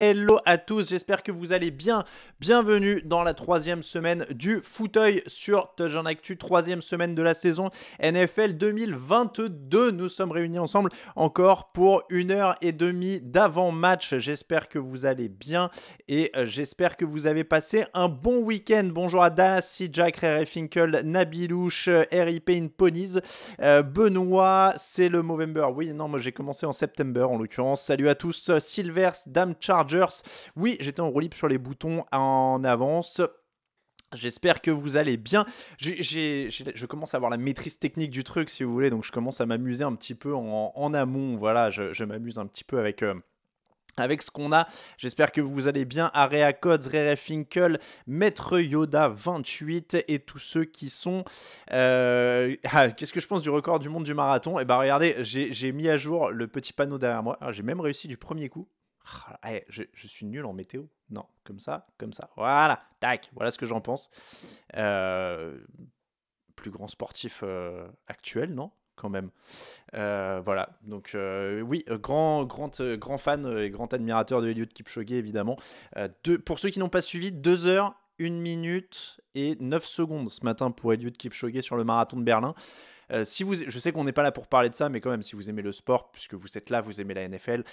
Hello à tous, j'espère que vous allez bien. Bienvenue dans la troisième semaine du fauteuil sur Touchdown Actu, troisième semaine de la saison NFL 2022. Nous sommes réunis ensemble encore pour 1h30 d'avant-match. J'espère que vous allez bien et j'espère que vous avez passé un bon week-end. Bonjour à Dallas, Jack, Rere Finkel, Nabilouche, RIP in Ponies, Benoît, c'est le Movember. Oui, non, moi j'ai commencé en septembre en l'occurrence. Salut à tous, Silvers, Dame Chargers. Oui, j'étais en roue libre sur les boutons en avance. J'espère que vous allez bien. Je commence à avoir la maîtrise technique du truc, si vous voulez, donc je commence à m'amuser un petit peu en amont. Voilà, je m'amuse un petit peu avec ce qu'on a. J'espère que vous allez bien. Area Codes, Rere Finkel, Maître Yoda 28 et tous ceux qui sont... qu'est-ce que je pense du record du monde du marathon? Eh ben regardez, j'ai mis à jour le petit panneau derrière moi. J'ai même réussi du premier coup. Je suis nul en météo. Non, comme ça, comme ça. Voilà, tac, voilà ce que j'en pense. Plus grand sportif actuel, non? Quand même. Voilà, donc oui, grand fan et grand admirateur de Eliud Kipchoge, évidemment. Pour ceux qui n'ont pas suivi, 2 heures, 1 minute et 9 secondes ce matin pour Eliud Kipchoge sur le marathon de Berlin. Je sais qu'on n'est pas là pour parler de ça, mais quand même, si vous aimez le sport, puisque vous êtes là, vous aimez la NFL,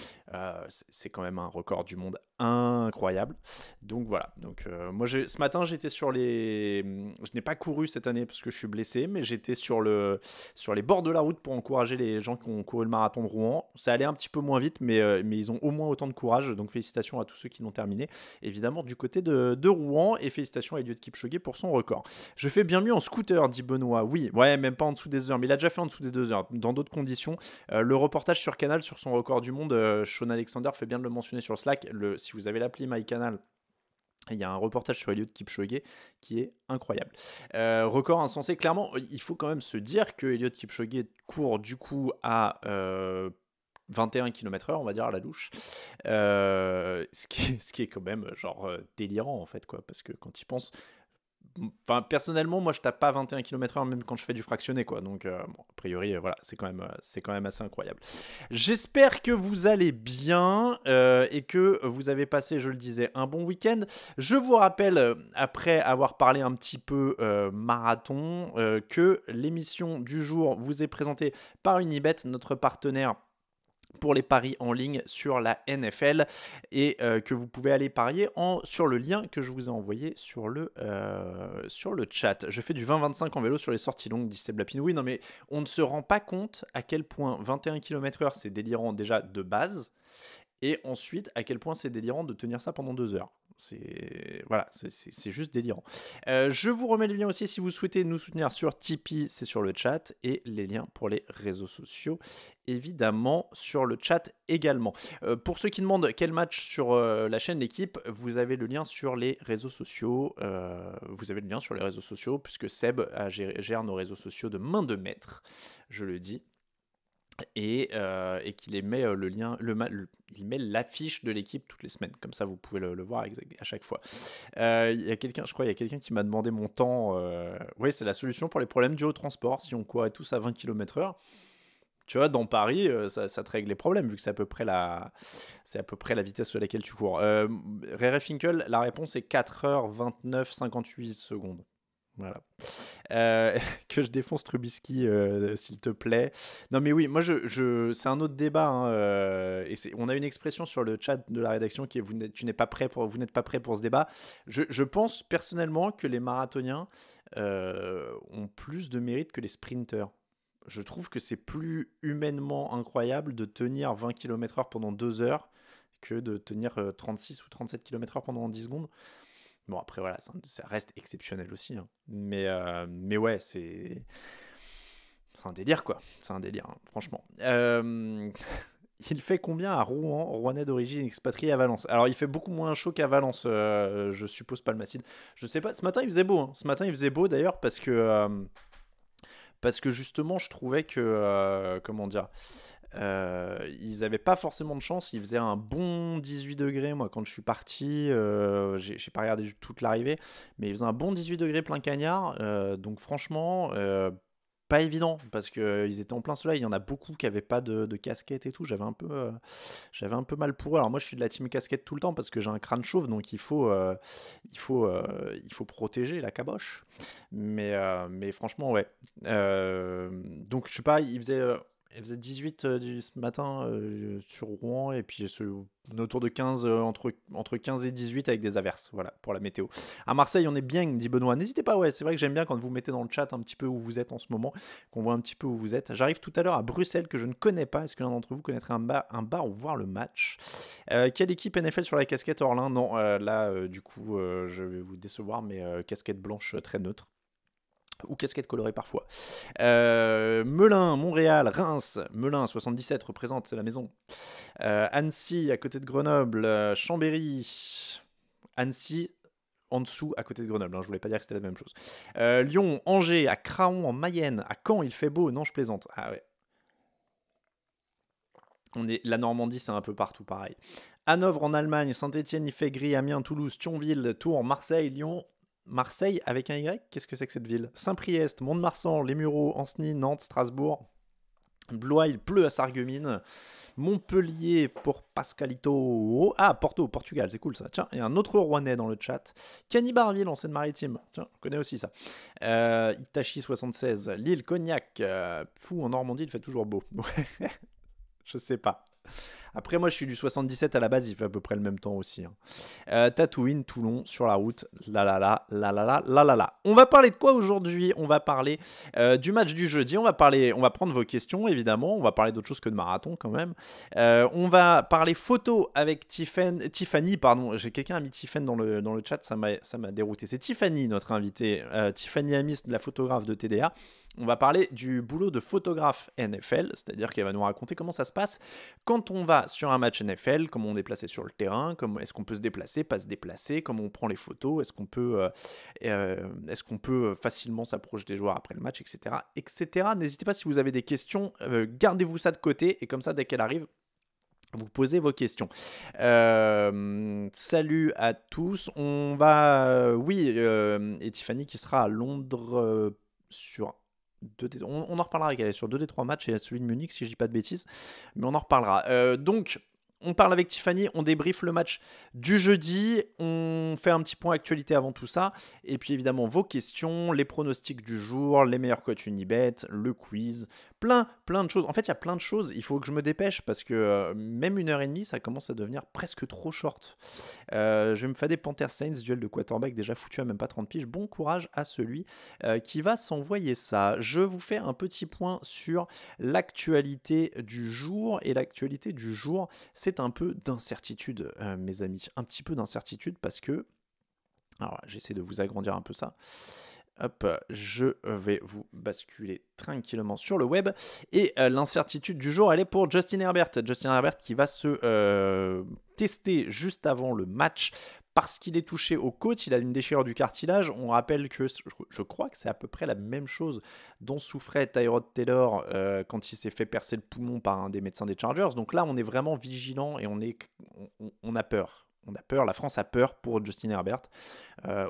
c'est quand même un record du monde incroyable. Donc voilà. Donc moi, ce matin, j'étais sur les. Je n'ai pas couru cette année parce que je suis blessé, mais j'étais sur les bords de la route pour encourager les gens qui ont couru le marathon de Rouen. Ça allait un petit peu moins vite, mais ils ont au moins autant de courage. Donc félicitations à tous ceux qui l'ont terminé. Évidemment, du côté de Rouen, et félicitations à Eliud Kipchoge pour son record. Je fais bien mieux en scooter, dit Benoît. Oui, ouais, même pas en dessous des heures, mais il a déjà fait en dessous des 2 heures, dans d'autres conditions. Le reportage sur Canal sur son record du monde, Sean Alexander fait bien de le mentionner sur Slack. Si vous avez l'appli MyCanal, il y a un reportage sur Eliud Kipchoge qui est incroyable. Record insensé, clairement, il faut quand même se dire que Eliud Kipchoge court du coup à 21 km/h, on va dire, à la louche. Ce qui est quand même genre délirant en fait, quoi, parce que quand il pense. Enfin, personnellement, moi, je tape pas 21 km/h même quand je fais du fractionné, quoi. Donc, bon, a priori, voilà, c'est quand même assez incroyable. J'espère que vous allez bien et que vous avez passé, je le disais, un bon week-end. Je vous rappelle, après avoir parlé un petit peu marathon, que l'émission du jour vous est présentée par Unibet, notre partenaire pour les paris en ligne sur la NFL et que vous pouvez aller parier sur le lien que je vous ai envoyé sur le chat. Je fais du 20-25 en vélo sur les sorties longues, dit Seb Lapine. Oui, non, mais on ne se rend pas compte à quel point 21 km/h c'est délirant déjà de base et ensuite à quel point c'est délirant de tenir ça pendant 2 heures. Voilà, c'est juste délirant. Je vous remets le lien aussi si vous souhaitez nous soutenir sur Tipeee, c'est sur le chat, et les liens pour les réseaux sociaux, évidemment, sur le chat également. Pour ceux qui demandent quel match sur la chaîne L'équipe, vous avez le lien sur les réseaux sociaux. Puisque Seb gère nos réseaux sociaux de main de maître, je le dis. Et qu'il met le lien, il met l'affiche de l'équipe toutes les semaines. Comme ça, vous pouvez le voir à chaque fois. Il y a quelqu'un qui m'a demandé mon temps. Oui, c'est la solution pour les problèmes dus au transport. Si on courait tous à 20 km/h, tu vois, dans Paris, ça te règle les problèmes, vu que c'est à peu près la vitesse à laquelle tu cours. Rere Finkel, la réponse est 4h29 58 secondes. Voilà. Que je défonce Trubisky, s'il te plaît. Non mais oui, moi c'est un autre débat. Hein, et on a une expression sur le chat de la rédaction qui est vous n'êtes pas prêt pour ce débat. Je pense personnellement que les marathoniens ont plus de mérite que les sprinters. Je trouve que c'est plus humainement incroyable de tenir 20 km/h pendant 2 heures que de tenir 36 ou 37 km/h pendant 10 secondes. Bon, après, voilà, ça reste exceptionnel aussi. Hein. Mais ouais, c'est un délire, quoi. C'est un délire, hein, franchement. Il fait combien à Rouen, Rouennais d'origine expatrié à Valence? Alors, il fait beaucoup moins chaud qu'à Valence, je suppose, Palmacide. Je sais pas, ce matin, il faisait beau. Hein. Ce matin, il faisait beau, d'ailleurs, parce que justement, je trouvais que... comment dire, ils n'avaient pas forcément de chance. Il faisait un bon 18 degrés, moi, quand je suis parti. J'ai pas regardé toute l'arrivée, mais il faisait un bon 18 degrés plein cagnard. Donc, franchement, pas évident parce qu'ils étaient en plein soleil. Il y en a beaucoup qui n'avaient pas de casquette et tout. J'avais un peu mal pour eux. Alors moi, je suis de la team casquette tout le temps parce que j'ai un crâne chauve, donc il faut protéger la caboche. Mais franchement, ouais. Donc je sais pas, il faisait 18 ce matin sur Rouen et puis autour de 15, entre 15 et 18 avec des averses. Voilà pour la météo. À Marseille, on est bien, dit Benoît. N'hésitez pas, ouais, c'est vrai que j'aime bien quand vous mettez dans le chat un petit peu où vous êtes en ce moment, qu'on voit un petit peu où vous êtes. J'arrive tout à l'heure à Bruxelles que je ne connais pas. Est-ce que l'un d'entre vous connaîtrait un bar où voir le match? Quelle équipe NFL sur la casquette Orlin? Non, là, du coup, je vais vous décevoir, mais casquette blanche très neutre. Ou casquette colorée parfois. Melun, Montréal, Reims. Melun, 77 représente, c'est la maison. Annecy, à côté de Grenoble. Chambéry. Annecy, en dessous, à côté de Grenoble. Hein, je voulais pas dire que c'était la même chose. Lyon, Angers, à Craon, en Mayenne. À Caen, il fait beau. Non, je plaisante. Ah ouais. La Normandie, c'est un peu partout pareil. Hanovre, en Allemagne. Saint-Etienne, il fait gris. Amiens, Toulouse, Thionville, Tours, Marseille, Lyon. Marseille avec un Y, qu'est-ce que c'est que cette ville? Saint-Priest, Mont-de-Marsan, Les Mureaux, Ancenis, Nantes, Strasbourg. Blois, il pleut à Sarreguemines. Montpellier pour Pascalito. Ah, Porto, Portugal, c'est cool ça. Tiens, il y a un autre Rouennais dans le chat. Canibarville en Seine-Maritime. Tiens, on connaît aussi ça. Itachi 76. Lille, Cognac. Fou, en Normandie, il fait toujours beau. Je sais pas. Après, moi, je suis du 77 à la base, il fait à peu près le même temps aussi. Hein. Tatooine, Toulon, sur la route. La la la, la la la, la la la. On va parler de quoi aujourd'hui? On va parler du match du jeudi. On va prendre vos questions, évidemment. On va parler d'autre chose que de marathon, quand même. On va parler photo avec Tiffany. Pardon, j'ai quelqu'un a mis Tiffany dans le chat, ça m'a dérouté. C'est Tiffany, notre invitée. Tiffany Amis, la photographe de TDA. On va parler du boulot de photographe NFL, c'est-à-dire qu'elle va nous raconter comment ça se passe quand on va sur un match NFL, comment on est placé sur le terrain, est-ce qu'on peut se déplacer, pas se déplacer, comment on prend les photos, est-ce qu'on peut facilement s'approcher des joueurs après le match, etc. etc. N'hésitez pas si vous avez des questions, gardez-vous ça de côté et comme ça, dès qu'elle arrive, vous posez vos questions. Salut à tous. On va... et Tiffany qui sera à Londres sur... On en reparlera avec elle sur 2 des 3 matchs et celui de Munich si je dis pas de bêtises, mais on en reparlera. Donc on parle avec Tiffany, on débriefe le match du jeudi, on fait un petit point actualité avant tout ça, et puis évidemment vos questions, les pronostics du jour, les meilleurs coachs Unibet, le quiz, plein de choses. En fait, il y a plein de choses, il faut que je me dépêche parce que même 1h30, ça commence à devenir presque trop short. Je vais me fader Panthers Saints, duel de quarterback déjà foutu à même pas 30 piges. Bon courage à celui qui va s'envoyer ça. Je vous fais un petit point sur l'actualité du jour, et l'actualité du jour, c'est un peu d'incertitude, mes amis. Un petit peu d'incertitude parce que... Alors, j'essaie de vous agrandir un peu ça. Hop, je vais vous basculer tranquillement sur le web. Et l'incertitude du jour, elle est pour Justin Herbert. Justin Herbert qui va se tester juste avant le match parce qu'il est touché aux côtes, il a une déchirure du cartilage. On rappelle que je crois que c'est à peu près la même chose dont souffrait Tyrod Taylor quand il s'est fait percer le poumon par un des médecins des Chargers. Donc là, on est vraiment vigilant et on a peur. On a peur, la France a peur pour Justin Herbert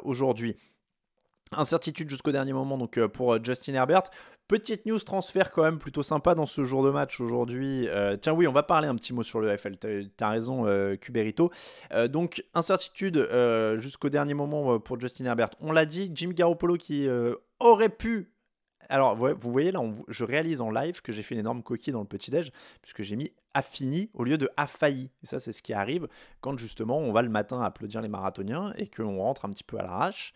aujourd'hui. Incertitude jusqu'au dernier moment donc pour Justin Herbert. Petite news transfert quand même plutôt sympa dans ce jour de match aujourd'hui. Tiens oui, on va parler un petit mot sur le FL. T'as raison Cuberito. Donc incertitude jusqu'au dernier moment pour Justin Herbert. On l'a dit, Jimmy Garoppolo qui aurait pu... Alors vous voyez là, je réalise en live que j'ai fait une énorme coquille dans le petit-déj puisque j'ai mis a fini au lieu de a failli. Et ça c'est ce qui arrive quand justement on va le matin applaudir les marathoniens et qu'on rentre un petit peu à l'arrache.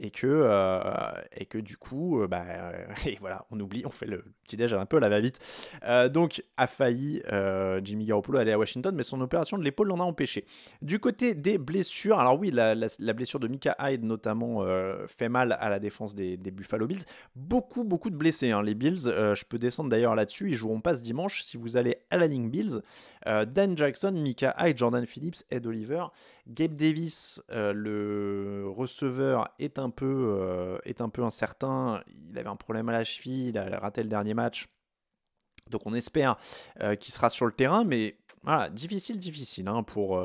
Et que du coup, et voilà, on oublie, on fait le petit-déj un peu à la va-vite. Donc, a failli Jimmy Garoppolo aller à Washington, mais son opération de l'épaule l'en a empêché. Du côté des blessures, alors oui, la blessure de Micah Hyde notamment fait mal à la défense des Buffalo Bills. Beaucoup de blessés, hein, les Bills. Je peux descendre d'ailleurs là-dessus, ils joueront pas ce dimanche. Si vous allez à la ligne Bills, Dan Jackson, Micah Hyde, Jordan Phillips, Ed Oliver, Gabe Davis, le receveur, est un peu incertain. Il avait un problème à la cheville, il a raté le dernier match. Donc on espère qu'il sera sur le terrain, mais voilà, difficile hein, pour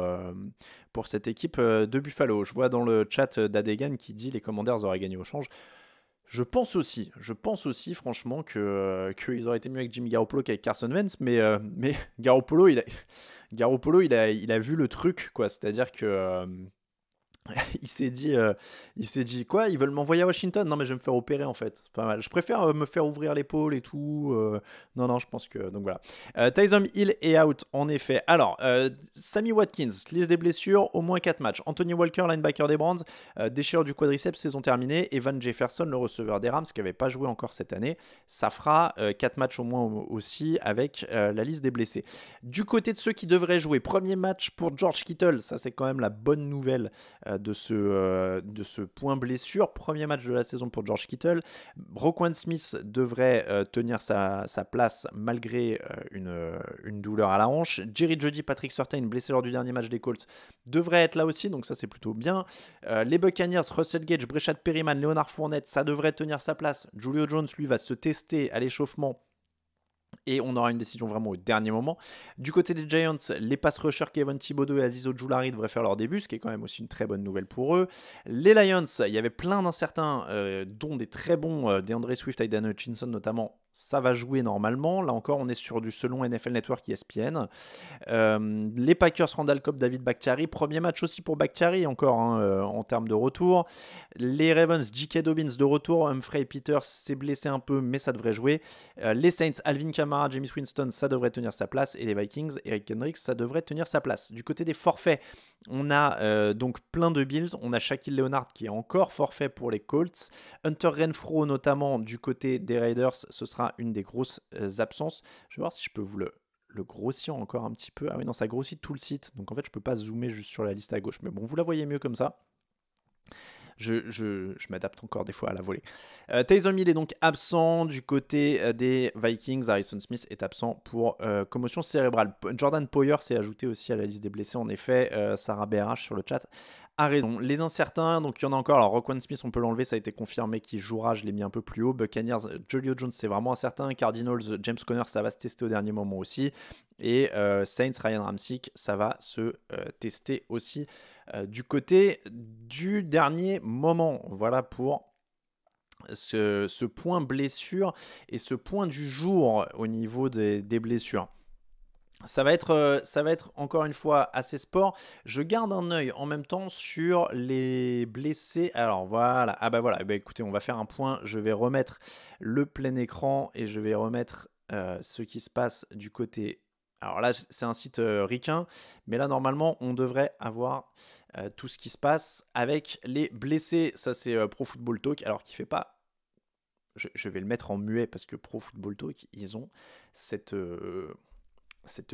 cette équipe de Buffalo. Je vois dans le chat d'Adegan qui dit les Commanders auraient gagné au change. Je pense aussi franchement qu'ils auraient été mieux avec Jimmy Garoppolo qu'avec Carson Wentz, mais Garoppolo, il a vu le truc, quoi. C'est-à-dire que il s'est dit quoi? Ils veulent m'envoyer à Washington? Non, mais je vais me faire opérer en fait. C'est pas mal. Je préfère me faire ouvrir l'épaule et tout. Non, non, je pense que. Donc voilà. Tyson Hill est out en effet. Alors, Sammy Watkins, liste des blessures, au moins 4 matchs. Anthony Walker, linebacker des Browns, déchirure du quadriceps, saison terminée. Evan Jefferson, le receveur des Rams, qui n'avait pas joué encore cette année. Ça fera 4 matchs au moins aussi avec la liste des blessés. Du côté de ceux qui devraient jouer, premier match pour George Kittle. Ça, c'est quand même la bonne nouvelle de ce point blessure. Premier match de la saison pour George Kittle. Roquan Smith devrait tenir sa place malgré une douleur à la hanche. Jerry Jeudy, Patrick Surtain, blessé lors du dernier match des Colts, devrait être là aussi, donc ça c'est plutôt bien. Les Buccaneers, Russell Gage, Breshad Perriman, Leonard Fournette, ça devrait tenir sa place. Julio Jones, lui, va se tester à l'échauffement. Et on aura une décision vraiment au dernier moment. Du côté des Giants, les pass rushers Kevin Thibodeau et Aziz Ojulari devraient faire leur début, ce qui est quand même aussi une très bonne nouvelle pour eux. Les Lions, il y avait plein d'incertains, dont des très bons, DeAndre Swift, Aidan Hutchinson notamment. Ça va jouer normalement. Là encore, on est sur du selon NFL Network ESPN. Les Packers, Randall Cobb, David Bakhtiari. Premier match aussi pour Bakhtiari encore en termes de retour. Les Ravens, J.K. Dobbins de retour. Humphrey Peters s'est blessé un peu, mais ça devrait jouer. Les Saints, Alvin Kamara, James Winston, ça devrait tenir sa place. Et les Vikings, Eric Kendricks, ça devrait tenir sa place. Du côté des forfaits, on a donc plein de Bills. On a Shaquille Leonard qui est encore forfait pour les Colts. Hunter Renfrow notamment du côté des Raiders, ce sera une des grosses absences. Je vais voir si je peux vous le grossir encore un petit peu. Ah oui, non, ça grossit tout le site. Donc en fait, je peux pas zoomer juste sur la liste à gauche. Mais bon, vous la voyez mieux comme ça. Je m'adapte encore des fois à la volée. Taysom Hill est donc absent du côté des Vikings. Harrison Smith est absent pour commotion cérébrale. Jordan Poyer s'est ajouté aussi à la liste des blessés. En effet, Sarah BRH sur le chat a raison. Les incertains, donc il y en a encore. Alors Roquan Smith, on peut l'enlever, ça a été confirmé qu'il jouera. Je l'ai mis un peu plus haut. Buccaneers, Julio Jones, c'est vraiment incertain. Cardinals, James Conner, ça va se tester au dernier moment aussi. Et Saints, Ryan Ramczyk, ça va se tester aussi du côté du dernier moment. Voilà pour ce point blessure et ce point du jour au niveau des blessures. Ça va être encore une fois assez sport. Je garde un œil en même temps sur les blessés. Alors voilà, ah bah voilà, bah écoutez, on va faire un point. Je vais remettre le plein écran et je vais remettre ce qui se passe du côté. Alors là, c'est un site ricain, mais là normalement, on devrait avoir tout ce qui se passe avec les blessés. Ça c'est Pro Football Talk, alors qui fait pas. Je vais le mettre en muet parce que Pro Football Talk, ils ont cette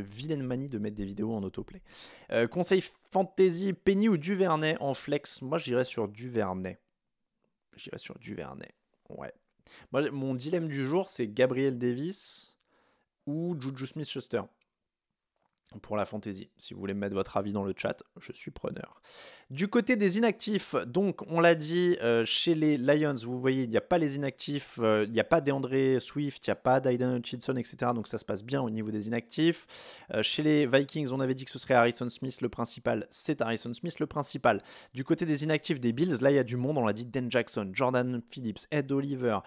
vilaine manie de mettre des vidéos en autoplay. Conseil fantasy, Penny ou Duvernay en flex? Moi, j'irais sur Duvernay. Ouais. Moi, mon dilemme du jour, c'est Gabriel Davis ou Juju Smith-Schuster pour la fantasy. Si vous voulez me mettre votre avis dans le chat, je suis preneur. Du côté des inactifs, donc on l'a dit, chez les Lions, vous voyez, il n'y a pas les inactifs, il n'y a pas DeAndre Swift, il n'y a pas d'Aidan Hutchinson, etc. Donc ça se passe bien au niveau des inactifs. Chez les Vikings, on avait dit que ce serait Harrison Smith le principal, c'est Harrison Smith le principal. Du côté des inactifs des Bills, là il y a du monde, on l'a dit, Dan Jackson, Jordan Phillips, Ed Oliver,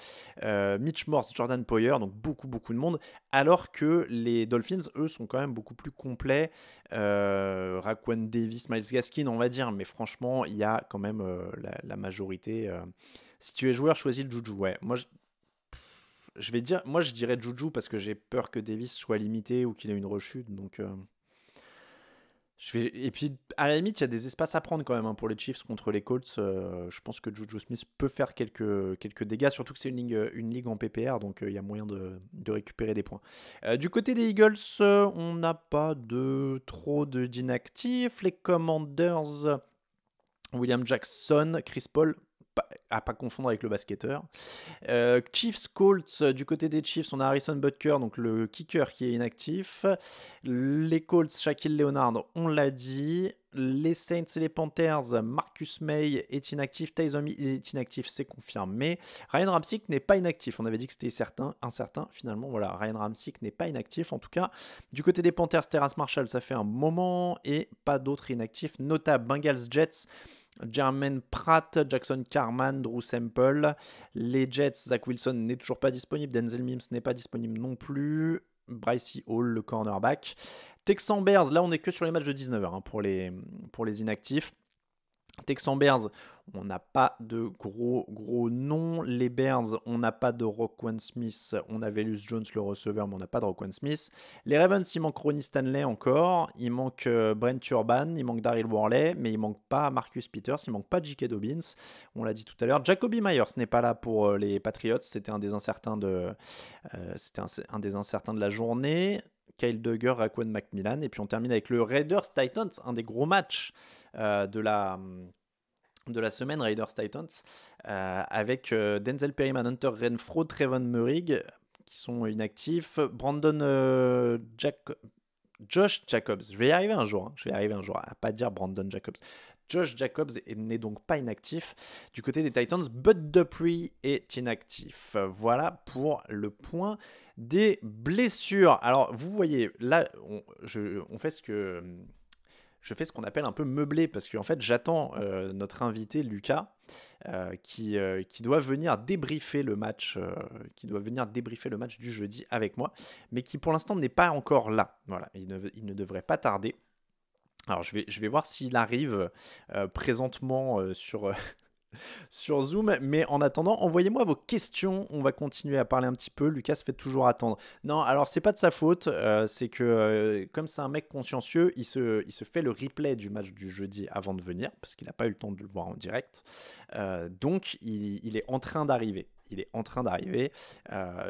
Mitch Morse, Jordan Poyer, donc beaucoup de monde, alors que les Dolphins, eux, sont quand même beaucoup plus complets. Raquan Davis, Myles Gaskin, on va dire, mais franchement, il y a quand même la majorité. Si tu es joueur, choisis le Juju. Ouais, moi, je vais dire, moi, je dirais Juju parce que j'ai peur que Davis soit limité ou qu'il ait une rechute. Donc, et puis, à la limite, il y a des espaces à prendre quand même pour les Chiefs contre les Colts. Je pense que Juju Smith peut faire quelques dégâts, surtout que c'est une ligue en PPR, donc il y a moyen de récupérer des points. Du côté des Eagles, on n'a pas trop d'inactifs. Les Commanders, William Jackson, Chris Paul, à pas confondre avec le basketteur. Chiefs Colts, du côté des Chiefs, on a Harrison Butker, donc le kicker qui est inactif. Les Colts, Shaquille Leonard, on l'a dit. Les Saints et les Panthers, Marcus May est inactif. Tyson Hill est inactif, c'est confirmé. Ryan Ramczyk n'est pas inactif. On avait dit que c'était incertain. Finalement, voilà, Ryan Ramczyk n'est pas inactif. En tout cas, du côté des Panthers, Terrace Marshall, ça fait un moment et pas d'autres inactifs notables. Bengals Jets. Jermaine Pratt, Jackson Carman, Drew Sample. Les Jets, Zach Wilson n'est toujours pas disponible. Denzel Mims n'est pas disponible non plus. Brycey Hall, le cornerback. Texans Bears, là on est que sur les matchs de 19h pour les inactifs. Texans Bears, on n'a pas de gros noms. Les Bears, on n'a pas de Roquan Smith. On a Velus Jones, le receveur, mais on n'a pas de Roquan Smith. Les Ravens, il manque Ronnie Stanley encore. Il manque Brent Urban. Il manque Daryl Worley. Mais il manque pas Marcus Peters. Il manque pas J.K. Dobbins. On l'a dit tout à l'heure. Jacoby Myers n'est pas là pour les Patriots. C'était un des incertains de la journée. Kyle Duggar, Raquan McMillan. Et puis on termine avec le Raiders Titans, un des gros matchs de la semaine, Raiders Titans, avec Denzel Perryman, Hunter Renfrow, Trevon Moehrig, qui sont inactifs. Josh Jacobs. Je vais y arriver un jour. À pas dire Brandon Jacobs. Josh Jacobs n'est donc pas inactif. Du côté des Titans, Bud Dupree est inactif. Voilà pour le point des blessures. Alors, vous voyez, là, je fais ce qu'on appelle un peu meubler, parce qu'en fait, j'attends notre invité Lucas, qui doit venir débriefer le match, du jeudi avec moi, mais qui pour l'instant n'est pas encore là. Voilà, il ne devrait pas tarder. Alors, je vais voir s'il arrive présentement sur Zoom, mais en attendant, envoyez-moi vos questions, on va continuer à parler un petit peu. Lucas se fait toujours attendre. Non, alors c'est pas de sa faute, c'est que comme c'est un mec consciencieux, il se fait le replay du match du jeudi avant de venir, parce qu'il n'a pas eu le temps de le voir en direct. Donc il est en train d'arriver.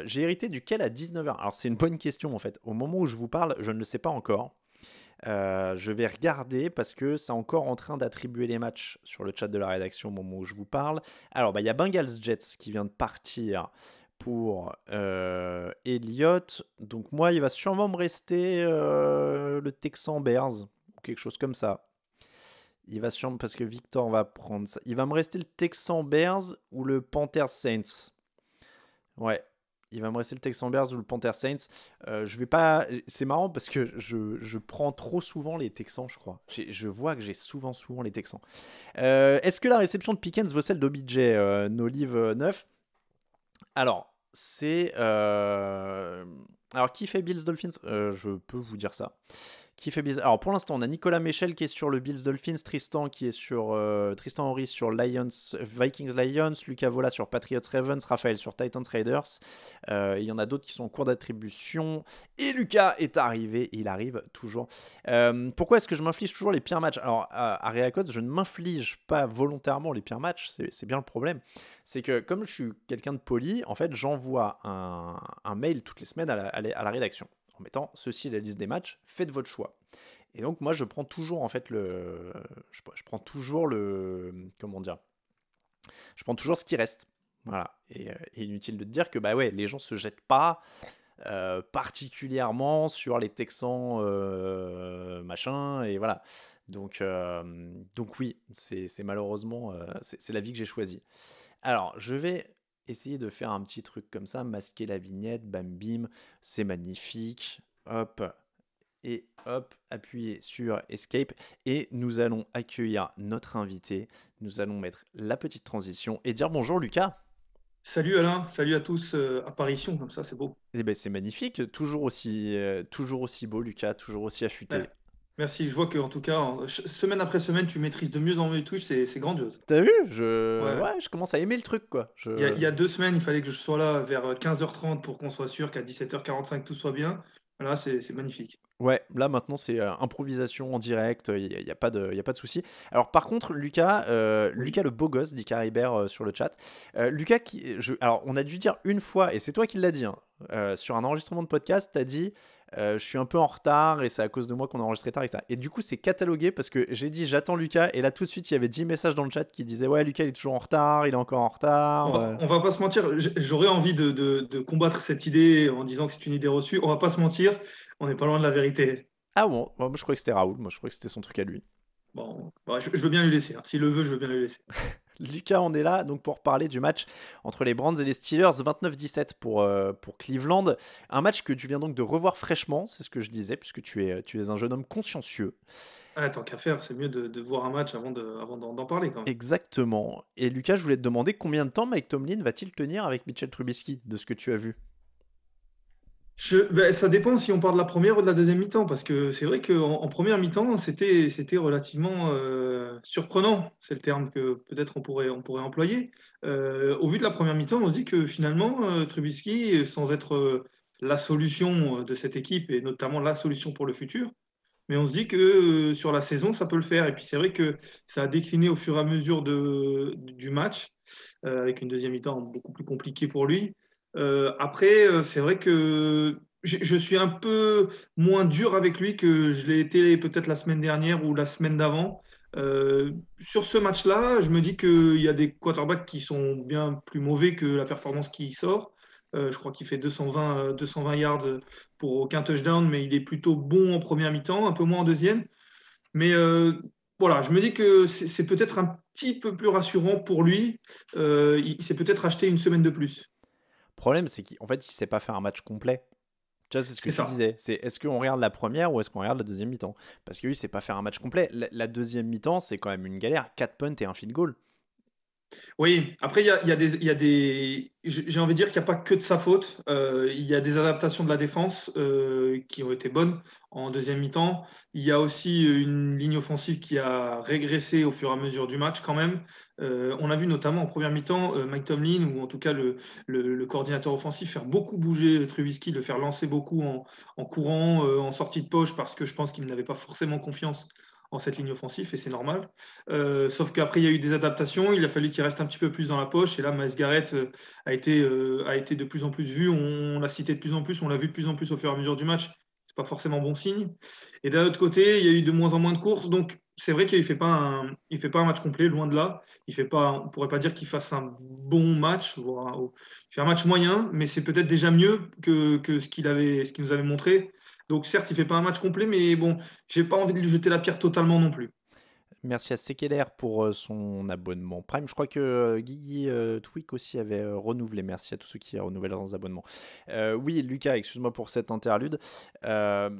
J'ai hérité duquel à 19h. Alors c'est une bonne question en fait. Au moment où je vous parle, je ne le sais pas encore. Je vais regarder parce que c'est encore en train d'attribuer les matchs sur le chat de la rédaction au moment où je vous parle. Alors, il y a Bengals Jets qui vient de partir pour Elliott. Donc, moi, il va sûrement me rester le Texan Bears ou quelque chose comme ça. Il va sûrement, parce que Victor va prendre ça. Il va me rester le Texan Bears ou le Panthers Saints. Ouais. Il va me rester le Texan Bears ou le Panther Saints. Je vais pas. C'est marrant parce que je prends trop souvent les Texans, je crois. Je vois que j'ai souvent les Texans. Est-ce que la réception de Pickens vaut celle d'OBJ Nolive 9? Alors, c'est. Alors, qui fait Bills Dolphins? Je peux vous dire ça. Qui fait Bills. Alors pour l'instant, on a Nicolas Michel qui est sur le Bills Dolphins, Tristan qui est sur Tristan Henry sur Vikings Lions, Lucas Vola sur Patriots Ravens, Raphaël sur Titans Raiders. Il y en a d'autres qui sont en cours d'attribution. Et Lucas est arrivé, il arrive toujours. Pourquoi est-ce que je m'inflige toujours les pires matchs? Alors à Reacodes, je ne m'inflige pas volontairement les pires matchs, c'est bien le problème. C'est que comme je suis quelqu'un de poli, en fait, j'envoie un mail toutes les semaines à la rédaction, en mettant ceci est la liste des matchs, faites votre choix. Et donc moi je prends toujours en fait je prends toujours comment dire, je prends toujours ce qui reste. Voilà. Et inutile de te dire que bah ouais, les gens se jettent pas particulièrement sur les Texans machin, et voilà. Donc oui, c'est malheureusement c'est la vie que j'ai choisie. Alors je vais essayer de faire un petit truc comme ça, masquer la vignette, bam bim, c'est magnifique, hop, et hop, appuyez sur Escape, et nous allons accueillir notre invité, nous allons mettre la petite transition, et dire bonjour Lucas. Salut Alain, salut à tous, apparition comme ça, c'est beau. Eh ben c'est magnifique, toujours aussi beau Lucas, toujours aussi affûté. Ouais. Merci, je vois que en tout cas, semaine après semaine, tu maîtrises de mieux en mieux Twitch, c'est grandiose. T'as vu, Ouais. ouais, je commence à aimer le truc quoi. Il y a 2 semaines, il fallait que je sois là vers 15h30 pour qu'on soit sûr qu'à 17h45 tout soit bien. Voilà, c'est magnifique. Ouais, là maintenant c'est improvisation en direct, il n'y a pas de souci. Alors par contre, Lucas, Oui. Lucas le beau gosse, dit Caribert sur le chat. Lucas, alors on a dû dire une fois, et c'est toi qui l'as dit, hein, sur un enregistrement de podcast, t'as dit je suis un peu en retard et c'est à cause de moi qu'on a enregistré tard, etc. Et du coup, c'est catalogué parce que j'ai dit j'attends Lucas, et là tout de suite il y avait 10 messages dans le chat qui disaient ouais, Lucas il est toujours en retard, il est encore en retard. On va pas se mentir, j'aurais envie de combattre cette idée en disant que c'est une idée reçue. On va pas se mentir, on n'est pas loin de la vérité. Ah bon, moi je croyais que c'était Raoul, moi je croyais que c'était son truc à lui. Bon, je veux bien lui laisser, hein. S'il le veut, je veux bien lui laisser. Lucas, on est là donc pour parler du match entre les Browns et les Steelers, 29-17 pour Cleveland. Un match que tu viens donc de revoir fraîchement, c'est ce que je disais, puisque tu es un jeune homme consciencieux. Ah, tant qu'à faire, c'est mieux de voir un match avant d'en parler quand même. Exactement. Et Lucas, je voulais te demander combien de temps Mike Tomlin va-t-il tenir avec Mitchell Trubisky, de ce que tu as vu? Ben, ça dépend si on parle de la première ou de la deuxième mi-temps, parce que c'est vrai qu'en première mi-temps, c'était relativement surprenant. C'est le terme que peut-être on pourrait employer. Au vu de la première mi-temps, on se dit que finalement, Trubisky, sans être la solution de cette équipe, et notamment la solution pour le futur, mais on se dit que sur la saison, ça peut le faire. Et puis c'est vrai que ça a décliné au fur et à mesure du match, avec une deuxième mi-temps beaucoup plus compliquée pour lui. Après, c'est vrai que je suis un peu moins dur avec lui que je l'ai été peut-être la semaine dernière ou la semaine d'avant. Sur ce match-là, je me dis qu'il y a des quarterbacks qui sont bien plus mauvais que la performance qui sort. Je crois qu'il fait 220 yards pour aucun touchdown, mais il est plutôt bon en première mi-temps, un peu moins en deuxième. Mais voilà, je me dis que c'est peut-être un petit peu plus rassurant pour lui. Il s'est peut-être acheté une semaine de plus. Le problème, c'est qu'en fait, il sait pas faire un match complet. Tu vois, c'est ce que C'est tu ça. disais. C'est est-ce qu'on regarde la première ou est-ce qu'on regarde la deuxième mi-temps? Parce que lui, c'est pas faire un match complet. La deuxième mi-temps, c'est quand même une galère. 4 punts et un field goal. Oui, après, j'ai envie de dire qu'il n'y a pas que de sa faute. Il y a des adaptations de la défense qui ont été bonnes en deuxième mi-temps. Il y a aussi une ligne offensive qui a régressé au fur et à mesure du match quand même. On a vu notamment en première mi-temps Mike Tomlin, ou en tout cas le coordinateur offensif, faire beaucoup bouger Trubisky, le faire lancer beaucoup en courant, en sortie de poche, parce que je pense qu'il n'avait pas forcément confiance en cette ligne offensive, et c'est normal. Sauf qu'après, il y a eu des adaptations, il a fallu qu'il reste un petit peu plus dans la poche, et là, Myles Garrett a été de plus en plus vu, on l'a cité de plus en plus, on l'a vu de plus en plus au fur et à mesure du match, c'est pas forcément bon signe. Et d'un autre côté, il y a eu de moins en moins de courses, donc c'est vrai qu'il il fait pas un match complet, loin de là. On pourrait pas dire qu'il fasse un bon match, il fait un match moyen, mais c'est peut-être déjà mieux que ce qu'il nous avait montré. Donc certes, il fait pas un match complet, mais bon, j'ai pas envie de lui jeter la pierre totalement non plus. Merci à Sekeler pour son abonnement Prime. Je crois que Guigui Tweak aussi avait renouvelé. Merci à tous ceux qui renouvellent leurs abonnements. Oui, Lucas, excuse-moi pour cette interlude. Euh,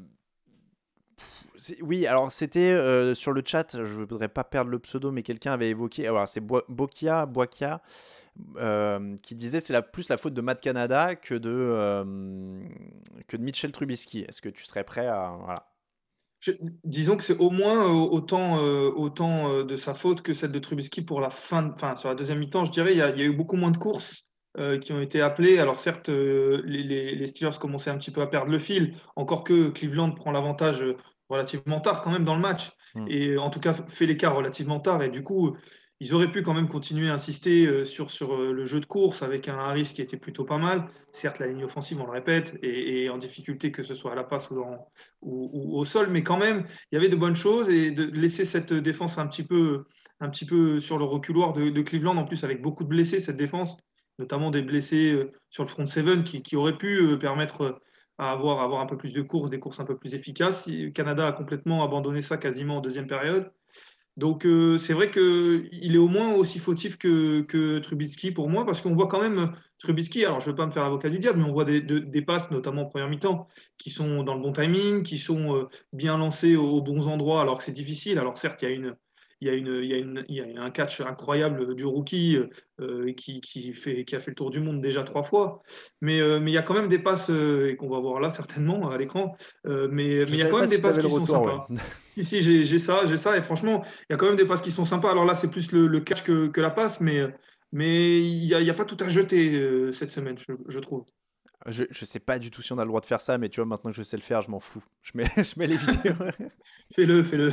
oui, alors c'était sur le chat, je ne voudrais pas perdre le pseudo, mais quelqu'un avait évoqué, alors c'est Bokia, qui disait c'est plus la faute de Matt Canada que de Mitchell Trubisky. Est-ce que tu serais prêt à... Voilà. Je- Disons que c'est au moins autant de sa faute que celle de Trubisky pour enfin, sur la deuxième mi-temps, je dirais, il y a eu beaucoup moins de courses qui ont été appelées. Alors certes, les Steelers commençaient un petit peu à perdre le fil, encore que Cleveland prend l'avantage relativement tard quand même dans le match, Hmm. et en tout cas fait l'écart relativement tard, et du coup, ils auraient pu quand même continuer à insister sur le jeu de course avec un Harris qui était plutôt pas mal. Certes, la ligne offensive, on le répète, est en difficulté, que ce soit à la passe ou au sol, mais quand même, il y avait de bonnes choses, et de laisser cette défense un petit peu sur le reculoir de Cleveland, en plus avec beaucoup de blessés, cette défense, notamment des blessés sur le front seven qui auraient pu permettre à avoir un peu plus de courses, des courses un peu plus efficaces. Canada a complètement abandonné ça quasiment en deuxième période. Donc c'est vrai qu'il est au moins aussi fautif que Trubisky pour moi, parce qu'on voit quand même Trubisky, alors je ne veux pas me faire l'avocat du diable, mais on voit des passes, notamment en première mi-temps, qui sont dans le bon timing, qui sont bien lancées aux bons endroits, alors que c'est difficile. Alors certes, il y a un catch incroyable du rookie qui a fait le tour du monde déjà 3 fois, mais il y a quand même des passes, et qu'on va voir là certainement à l'écran, mais Je il y a savais quand pas même des si tu passes avais le qui sont retour, ouais. sympas. Si, j'ai ça, et franchement, il y a quand même des passes qui sont sympas. Alors là, c'est plus le catch que la passe, mais il y a pas tout à jeter cette semaine, je trouve. Je sais pas du tout si on a le droit de faire ça, mais tu vois, maintenant que je sais le faire, je m'en fous. Je mets les vidéos. Fais-le, fais-le.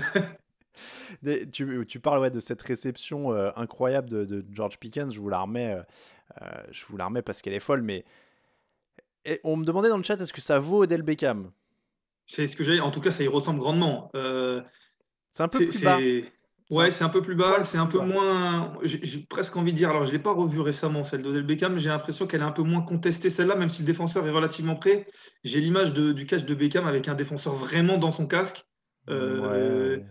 Tu parles ouais, de cette réception incroyable de George Pickens, je vous la remets parce qu'elle est folle, mais on me demandait dans le chat est-ce que ça vaut Odell Beckham? C'est ce que j'ai. En tout cas, ça y ressemble grandement. C'est un peu C'est, plus bas. c'est- C'est un Ouais, c'est un peu plus bas, poil c'est un plus peu bas. moins. J'ai presque envie de dire. Alors, je l'ai pas revue récemment, celle d'Odell Beckham, mais j'ai l'impression qu'elle est un peu moins contestée, celle-là, même si le défenseur est relativement près. J'ai l'image du catch de Beckham avec un défenseur vraiment dans son casque. Ouais, Euh, ouais.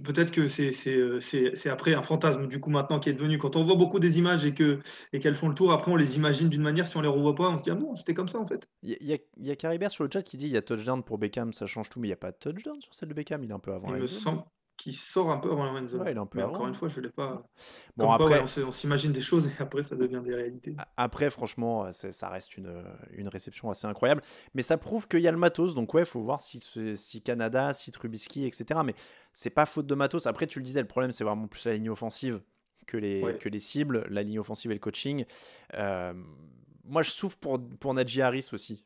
Peut-être que c'est après un fantasme, du coup, maintenant qui est devenu. Quand on voit beaucoup des images et qu'elles font le tour, après, on les imagine d'une manière, si on les revoit pas, on se dit, ah bon, c'était comme ça, en fait. Il y a Caribert sur le chat qui dit il y a touchdown pour Beckham, ça change tout, mais il n'y a pas de touchdown sur celle de Beckham, il est un peu avant Il la me end zone. semble qu'il sort un peu avant la red Ouais, zone. il est un peu Mais encore avant, une hein. fois, je l'ai Ouais. pas. Bon, Comme quoi, ouais, après, on s'imagine des choses et après, ça devient des réalités. après franchement, ça reste une réception assez incroyable. Mais ça prouve qu'il y a le matos, donc ouais, il faut voir si Canada, si Trubisky, etc. Mais c'est pas faute de matos. Après, tu le disais, le problème, c'est vraiment plus la ligne offensive Ouais. que les cibles, la ligne offensive et le coaching. Euh, Moi, je souffre pour Najee Harris aussi.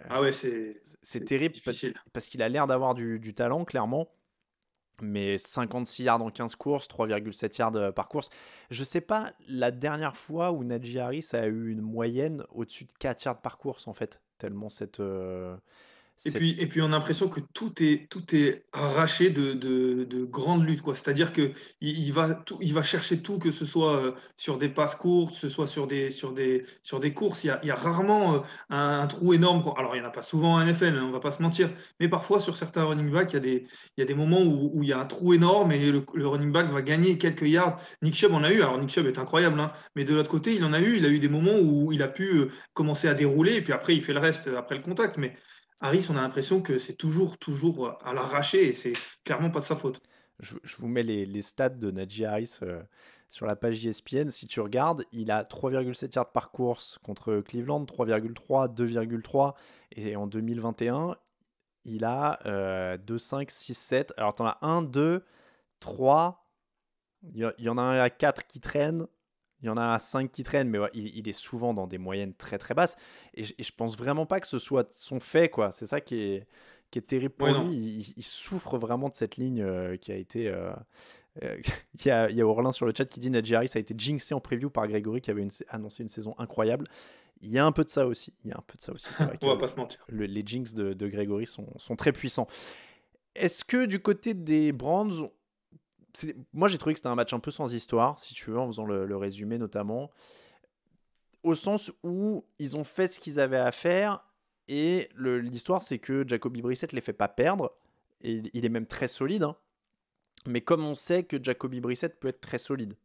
Euh, Ah ouais, c'est c'est c'est terrible difficile. parce qu'il a l'air d'avoir du talent, clairement. Mais 56 yards en 15 courses, 3,7 yards par course. Je sais pas la dernière fois où Najee Harris a eu une moyenne au-dessus de 4 yards par course, en fait. Tellement cette... Et puis on a l'impression que tout est arraché de grandes luttes, quoi. C'est-à-dire que il va chercher tout, que ce soit sur des passes courtes, que ce soit sur des courses. Il y a rarement un trou énorme, quoi. Alors il n'y en a pas souvent en NFL, hein, on va pas se mentir. Mais parfois sur certains running backs, il y a des moments où il y a un trou énorme et le running back va gagner quelques yards. Nick Chubb en a eu. Alors Nick Chubb est incroyable, hein, mais de l'autre côté, il en a eu. Il a eu des moments où il a pu commencer à dérouler et puis après il fait le reste après le contact. Mais Harris, on a l'impression que c'est toujours à l'arraché et c'est clairement pas de sa faute. Je vous mets les stats de Najee Harris sur la page ESPN. Si tu regardes, il a 3,7 yards par course contre Cleveland, 3,3, 2,3. Et en 2021, il a 2, 5, 6, 7. Alors, tu en as 1, 2, 3. Il y en a un à 4 qui traîne. Il y en a 5 qui traînent, mais ouais, il est souvent dans des moyennes très très basses. Et je pense vraiment pas que ce soit son fait, quoi. C'est ça qui est terrible Ouais, pour lui. non. Il souffre vraiment de cette ligne qui a été. Il y a Orlin sur le chat qui dit Najee Harris a été jinxé en preview par Gregory qui avait annoncé une saison incroyable. Il y a un peu de ça aussi. Il y a un peu de ça aussi. C'est vrai On que va pas se mentir. les jinx de Gregory sont très puissants. Est-ce que du côté des Browns, moi j'ai trouvé que c'était un match un peu sans histoire, si tu veux, en faisant le résumé notamment, au sens où ils ont fait ce qu'ils avaient à faire, et l'histoire c'est que Jacoby Brissett les fait pas perdre, et il est même très solide, hein. Mais comme on sait que Jacoby Brissett peut être très solide.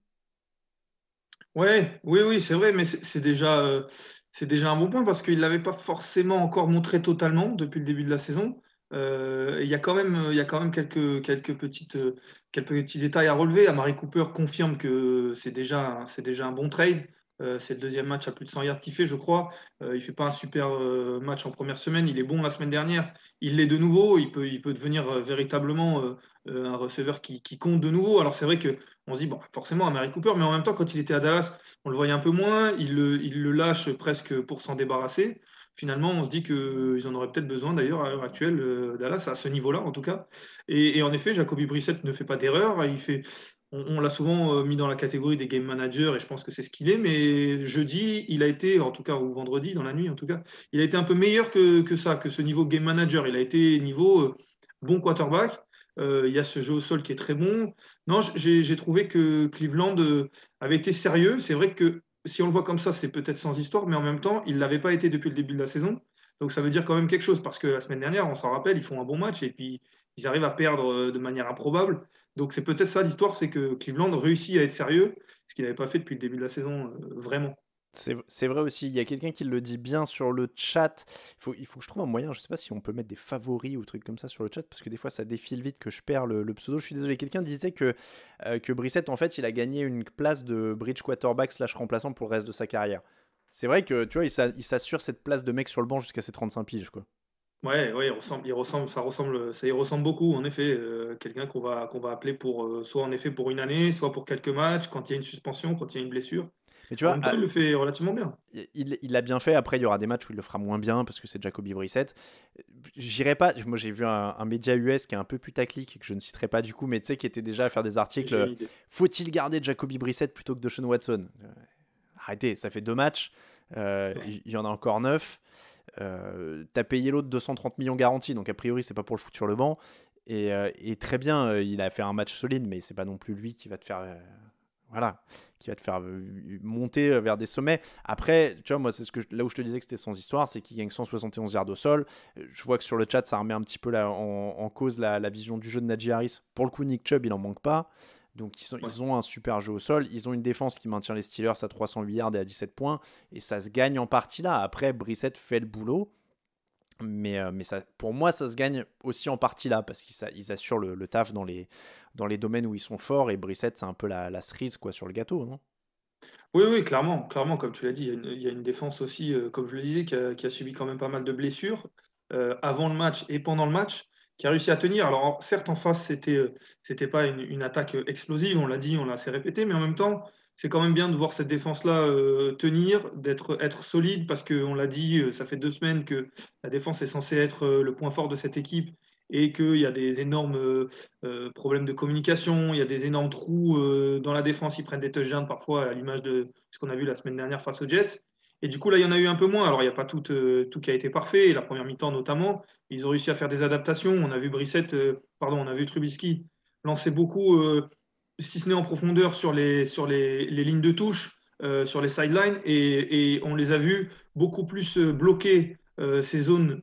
Ouais, oui, oui, c'est vrai, mais c'est déjà un bon point parce qu'il l'avait pas forcément encore montré totalement depuis le début de la saison. Il y a quand même quelques petits détails à relever. Amari Cooper confirme que c'est déjà un bon trade. C'est le deuxième match à plus de 100 yards qu'il fait, je crois. Il fait pas un super match en première semaine. Il est bon la semaine dernière. Il l'est de nouveau. Il peut devenir véritablement un receveur qui compte de nouveau. Alors c'est vrai que on se dit, bon, forcément, Amari Cooper, mais en même temps, quand il était à Dallas, on le voyait un peu moins, il le lâche presque pour s'en débarrasser. Finalement, on se dit qu'ils en auraient peut-être besoin d'ailleurs à l'heure actuelle, Dallas, à ce niveau-là en tout cas. Et en effet, Jacoby Brissett ne fait pas d'erreur. On l'a souvent mis dans la catégorie des game managers et je pense que c'est ce qu'il est. Mais jeudi, il a été, en tout cas, ou vendredi, dans la nuit en tout cas, il a été un peu meilleur que ça, que ce niveau game manager. Il a été niveau bon quarterback. Il y a ce jeu au sol qui est très bon. Non, j'ai trouvé que Cleveland avait été sérieux. C'est vrai que si on le voit comme ça, c'est peut-être sans histoire, mais en même temps, il ne l'avait pas été depuis le début de la saison. Donc ça veut dire quand même quelque chose, parce que la semaine dernière, on s'en rappelle, ils font un bon match et puis ils arrivent à perdre de manière improbable. Donc c'est peut-être ça l'histoire, c'est que Cleveland réussit à être sérieux, ce qu'il n'avait pas fait depuis le début de la saison, vraiment. C'est vrai aussi, il y a quelqu'un qui le dit bien sur le chat. Il faut que je trouve un moyen, je sais pas si on peut mettre des favoris ou trucs comme ça sur le chat, parce que des fois ça défile vite que je perds le pseudo. Je suis désolé, quelqu'un disait que Brissett, en fait, il a gagné une place de bridge quarterback slash remplaçant pour le reste de sa carrière. C'est vrai que, tu vois, il s'assure cette place de mec sur le banc jusqu'à ses 35 piges, quoi. Ouais, ouais, ça y ressemble beaucoup, en effet. Quelqu'un qu'on va appeler pour soit en effet pour une année, soit pour quelques matchs, quand il y a une suspension, quand il y a une blessure. Mais tu En vois, même temps, il le fait relativement bien. il l'a bien fait. Après, il y aura des matchs où il le fera moins bien parce que c'est Jacoby Brissett. J'irai pas. Moi, j'ai vu un média US qui est un peu putaclic, que je ne citerai pas du coup, mais tu sais, qui était déjà à faire des J'ai articles. une idée. Faut-il garder Jacoby Brissett plutôt que Deshaun Watson? Arrêtez, ça fait 2 matchs. Ouais. Il y en a encore 9. T'as payé l'autre 230 millions garantis, donc a priori, c'est pas pour le foutre sur le banc. Et très bien, il a fait un match solide, mais c'est pas non plus lui qui va te faire. voilà, qui va te faire monter vers des sommets. Après, tu vois, moi, là où je te disais que c'était sans histoire, c'est qu'il gagne 171 yards au sol. Je vois que sur le chat, ça remet un petit peu en cause la vision du jeu de Najee Harris. Pour le coup, Nick Chubb, il en manque pas. Donc, ils ont un super jeu au sol. Ils ont une défense qui maintient les Steelers à 308 yards et à 17 points. Et ça se gagne en partie là. Après, Brissett fait le boulot. Mais ça, pour moi, ça se gagne aussi en partie là, parce qu'ils assurent le taf dans les domaines où ils sont forts. Et Brissett, c'est un peu la cerise quoi, sur le gâteau, non? Oui, oui, clairement, clairement, comme tu l'as dit, il y a une défense aussi, comme je le disais, qui a subi quand même pas mal de blessures avant le match et pendant le match, qui a réussi à tenir. Alors, certes, en face, c'était pas une attaque explosive, on l'a dit, on l'a assez répété, mais en même temps, c'est quand même bien de voir cette défense-là tenir, être solide, parce qu'on l'a dit, ça fait 2 semaines que la défense est censée être le point fort de cette équipe et qu'il y a des énormes problèmes de communication, il y a des énormes trous dans la défense, ils prennent des touchdowns parfois à l'image de ce qu'on a vu la semaine dernière face aux Jets. Et du coup, là, il y en a eu un peu moins. Alors, il n'y a pas tout qui a été parfait, la première mi-temps notamment. Ils ont réussi à faire des adaptations. On a vu on a vu Trubisky lancer beaucoup, si ce n'est en profondeur, sur les lignes de touche, sur les sidelines. Et on les a vus beaucoup plus bloquer ces zones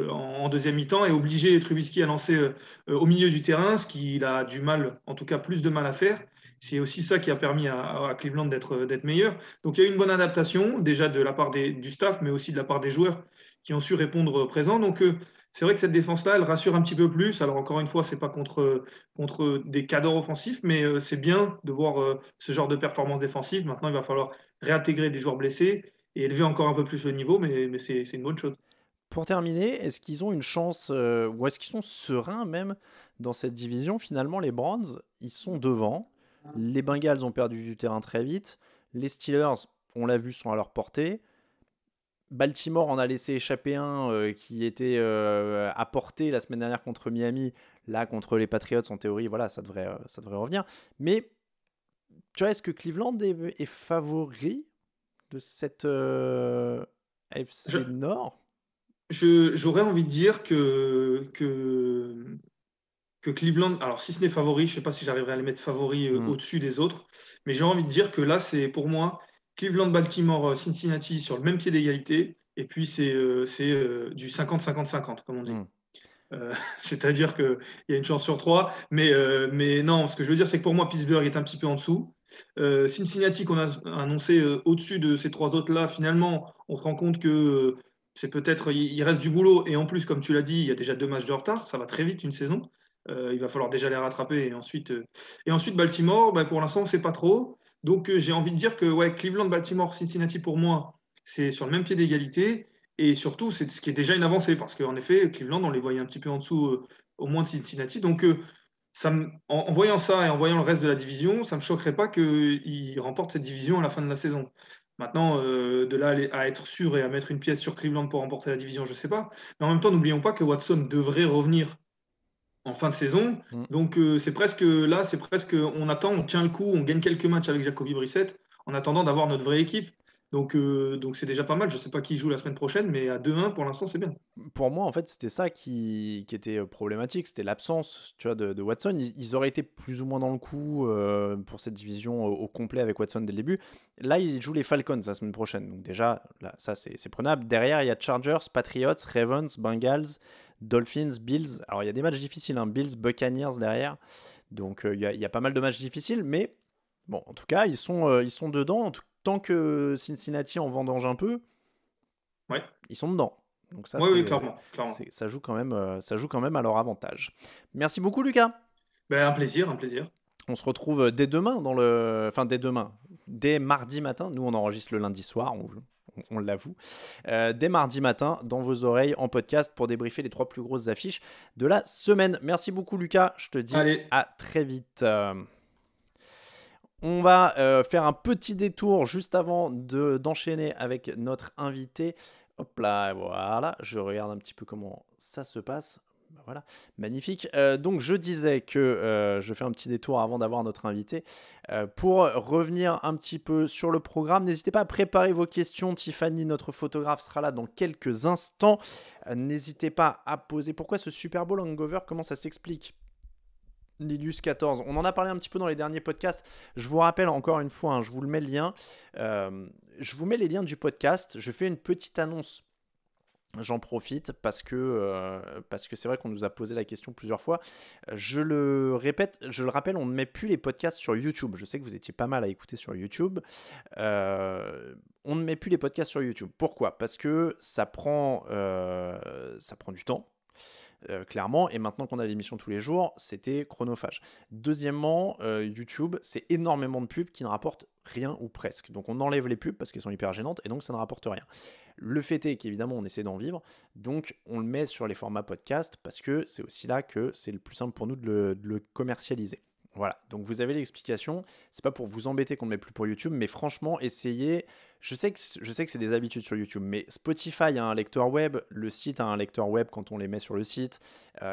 en deuxième mi-temps et obliger Trubisky à lancer au milieu du terrain, ce qu'il a du mal, en tout cas plus de mal à faire. C'est aussi ça qui a permis à Cleveland d'être meilleur. Donc il y a eu une bonne adaptation, déjà de la part du staff, mais aussi de la part des joueurs qui ont su répondre présent. Donc c'est vrai que cette défense-là, elle rassure un petit peu plus. Alors encore une fois, c'est pas contre des cadors offensifs, mais c'est bien de voir ce genre de performance défensive. Maintenant, il va falloir réintégrer des joueurs blessés et élever encore un peu plus le niveau, mais c'est une bonne chose. Pour terminer, est-ce qu'ils ont une chance, ou est-ce qu'ils sont sereins même dans cette division? Finalement, les Browns, ils sont devant. Les Bengals ont perdu du terrain très vite. Les Steelers, on l'a vu, sont à leur portée. Baltimore en a laissé échapper un qui était à portée la semaine dernière contre Miami. Là, contre les Patriots, en théorie, voilà, ça devrait revenir. Mais tu vois, est-ce que Cleveland est favori de cette AFC Je- Nord? J'aurais envie de dire que Cleveland, alors si ce n'est favori, je ne sais pas si j'arriverai à les mettre favoris Hmm. au-dessus des autres, mais j'ai envie de dire que là, c'est pour moi Cleveland, Baltimore, Cincinnati sur le même pied d'égalité, et puis c'est du 50-50-50, comme on dit. Hmm. Euh, C'est-à-dire qu'il y a une chance sur trois, mais non, ce que je veux dire, c'est que pour moi, Pittsburgh est un petit peu en dessous. Cincinnati, qu'on a annoncé au-dessus de ces trois autres-là, finalement, on se rend compte que c'est peut-être, il reste du boulot, et en plus, comme tu l'as dit, il y a déjà 2 matchs de retard, ça va très vite une saison. Il va falloir déjà les rattraper, et ensuite Baltimore, bah, pour l'instant, on ne sait pas trop. Donc j'ai envie de dire que ouais, Cleveland, Baltimore, Cincinnati, pour moi, c'est sur le même pied d'égalité. Et surtout, c'est ce qui est déjà une avancée, parce qu'en effet, Cleveland, on les voyait un petit peu en dessous, au moins de Cincinnati. Donc, en voyant ça et en voyant le reste de la division, ça ne me choquerait pas qu'ils remportent cette division à la fin de la saison. Maintenant, de là à être sûr et à mettre une pièce sur Cleveland pour remporter la division, je ne sais pas. Mais en même temps, n'oublions pas que Watson devrait revenir en fin de saison. Hmm. Donc, on attend, on tient le coup, on gagne quelques matchs avec Jacoby Brissett en attendant d'avoir notre vraie équipe. Donc c'est déjà pas mal. Je ne sais pas qui joue la semaine prochaine, mais à 2-1, pour l'instant, c'est bien. Pour moi, en fait, c'était ça qui était problématique. C'était l'absence, tu vois, de Watson. Ils auraient été plus ou moins dans le coup pour cette division au complet avec Watson dès le début. Là, ils jouent les Falcons la semaine prochaine. Donc déjà, là, ça, c'est prenable. Derrière, il y a Chargers, Patriots, Ravens, Bengals, Dolphins, Bills. Alors, il y a des matchs difficiles, hein. Bills, Buccaneers derrière. Donc, il y a pas mal de matchs difficiles. Mais bon, en tout cas, ils sont dedans. Tant que Cincinnati en vendange un peu, Ouais, ils sont dedans. Donc ça, oui, oui, clairement, clairement. ça joue quand même à leur avantage. Merci beaucoup, Lucas. Ben, un plaisir, un plaisir. On se retrouve dès demain enfin dès demain, dès mardi matin. Nous, on enregistre le lundi soir, on l'avoue. Dès mardi matin, dans vos oreilles, en podcast, pour débriefer les 3 plus grosses affiches de la semaine. Merci beaucoup, Lucas. Je te dis Allez, à très vite. On va faire un petit détour juste avant d'enchaîner avec notre invité. Hop là, voilà, je regarde un petit peu comment ça se passe. Ben voilà, magnifique. Donc je disais que je fais un petit détour avant d'avoir notre invité. Pour revenir un petit peu sur le programme, n'hésitez pas à préparer vos questions. Tiffany, notre photographe, sera là dans quelques instants. N'hésitez pas à poser. Pourquoi ce Super Bowl hangover? Comment ça s'explique? Lilius 14. On en a parlé un petit peu dans les derniers podcasts. Je vous rappelle encore une fois, hein, je vous le mets le lien. Je vous mets les liens du podcast. Je fais une petite annonce. J'en profite parce que c'est vrai qu'on nous a posé la question plusieurs fois. Je le répète, je le rappelle, on ne met plus les podcasts sur YouTube. Je sais que vous étiez pas mal à écouter sur YouTube. On ne met plus les podcasts sur YouTube. Pourquoi ? Parce que ça prend du temps. Clairement, et maintenant qu'on a l'émission tous les jours, c'était chronophage. Deuxièmement, YouTube, c'est énormément de pubs qui ne rapportent rien ou presque. Donc on enlève les pubs parce qu'elles sont hyper gênantes et donc ça ne rapporte rien. Le fait est qu'évidemment on essaie d'en vivre, donc on le met sur les formats podcast parce que c'est aussi là que c'est le plus simple pour nous de le commercialiser. Voilà, donc vous avez l'explication. C'est pas pour vous embêter qu'on ne met plus pour YouTube, mais franchement, essayez. Je sais que c'est des habitudes sur YouTube, mais Spotify a un lecteur web, le site a un lecteur web quand on les met sur le site,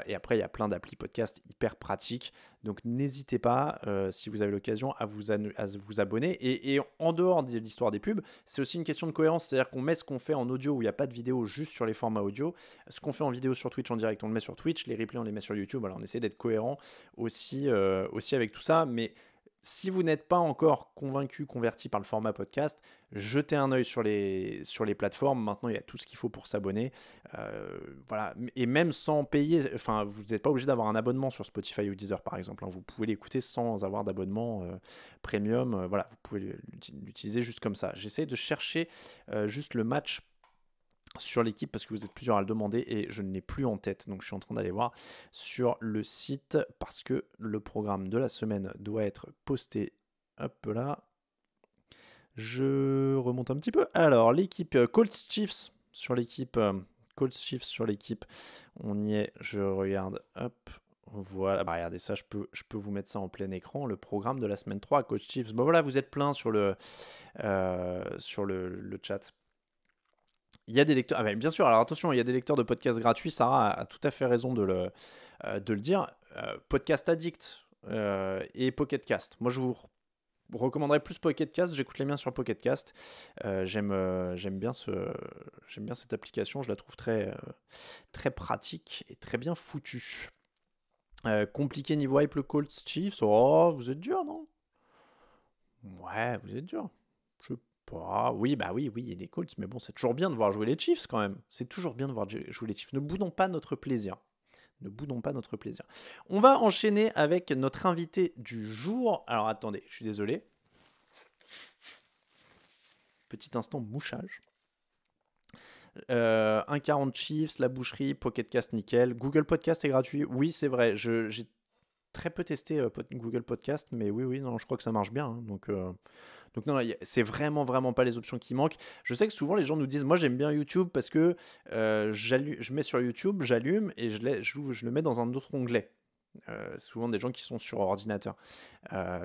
et après il y a plein d'applis podcast hyper pratiques. Donc n'hésitez pas, si vous avez l'occasion, à vous abonner. Et en dehors de l'histoire des pubs, c'est aussi une question de cohérence, c'est-à-dire qu'on met ce qu'on fait en audio où il n'y a pas de vidéo, juste sur les formats audio. Ce qu'on fait en vidéo sur Twitch en direct, on le met sur Twitch, les replays on les met sur YouTube. Alors on essaie d'être cohérent aussi avec tout ça, mais si vous n'êtes pas encore convaincu, converti par le format podcast, jetez un œil sur les plateformes. Maintenant, il y a tout ce qu'il faut pour s'abonner. Voilà. Et même sans payer, enfin, vous n'êtes pas obligé d'avoir un abonnement sur Spotify ou Deezer, par exemple. Hein. Vous pouvez l'écouter sans avoir d'abonnement premium. Voilà, vous pouvez l'utiliser juste comme ça. J'essaie de chercher juste le match sur l'équipe parce que vous êtes plusieurs à le demander et je ne l'ai plus en tête, donc je suis en train d'aller voir sur le site parce que le programme de la semaine doit être posté. Hop là, je remonte un petit peu. Alors l'équipe Colts Chiefs sur l'équipe on y est, je regarde, hop, voilà, bah regardez ça, je peux vous mettre ça en plein écran, le programme de la semaine 3, Colts Chiefs. Bon voilà, vous êtes plein sur le chat. Il y a des lecteurs, ah ben, bien sûr, alors attention, il y a des lecteurs de podcasts gratuits, Sarah a tout à fait raison de le dire. Podcast Addict et Pocket Cast. Moi, je vous recommanderais plus Pocket Cast, j'écoute les miens sur Pocket Cast. J'aime bien cette application, je la trouve très, très pratique et très bien foutue. Compliqué niveau hype le Colts Chiefs, oh, vous êtes dur, non ? Ouais, vous êtes dur. Oui, bah oui, il y a des Colts, mais bon, c'est toujours bien de voir jouer les Chiefs quand même. C'est toujours bien de voir jouer les Chiefs. Ne boudons pas notre plaisir. On va enchaîner avec notre invité du jour. Alors attendez, je suis désolé. Petit instant mouchage. 1,40 Chiefs, la boucherie, Pocket Cast nickel. Google Podcast est gratuit. Oui, c'est vrai. J'ai très peu testé Google Podcast, mais oui, non, je crois que ça marche bien. Hein, donc non, c'est vraiment pas les options qui manquent. Je sais que souvent les gens nous disent, moi j'aime bien YouTube parce que je mets sur YouTube, j'allume et je le mets dans un autre onglet. Souvent des gens qui sont sur ordinateur.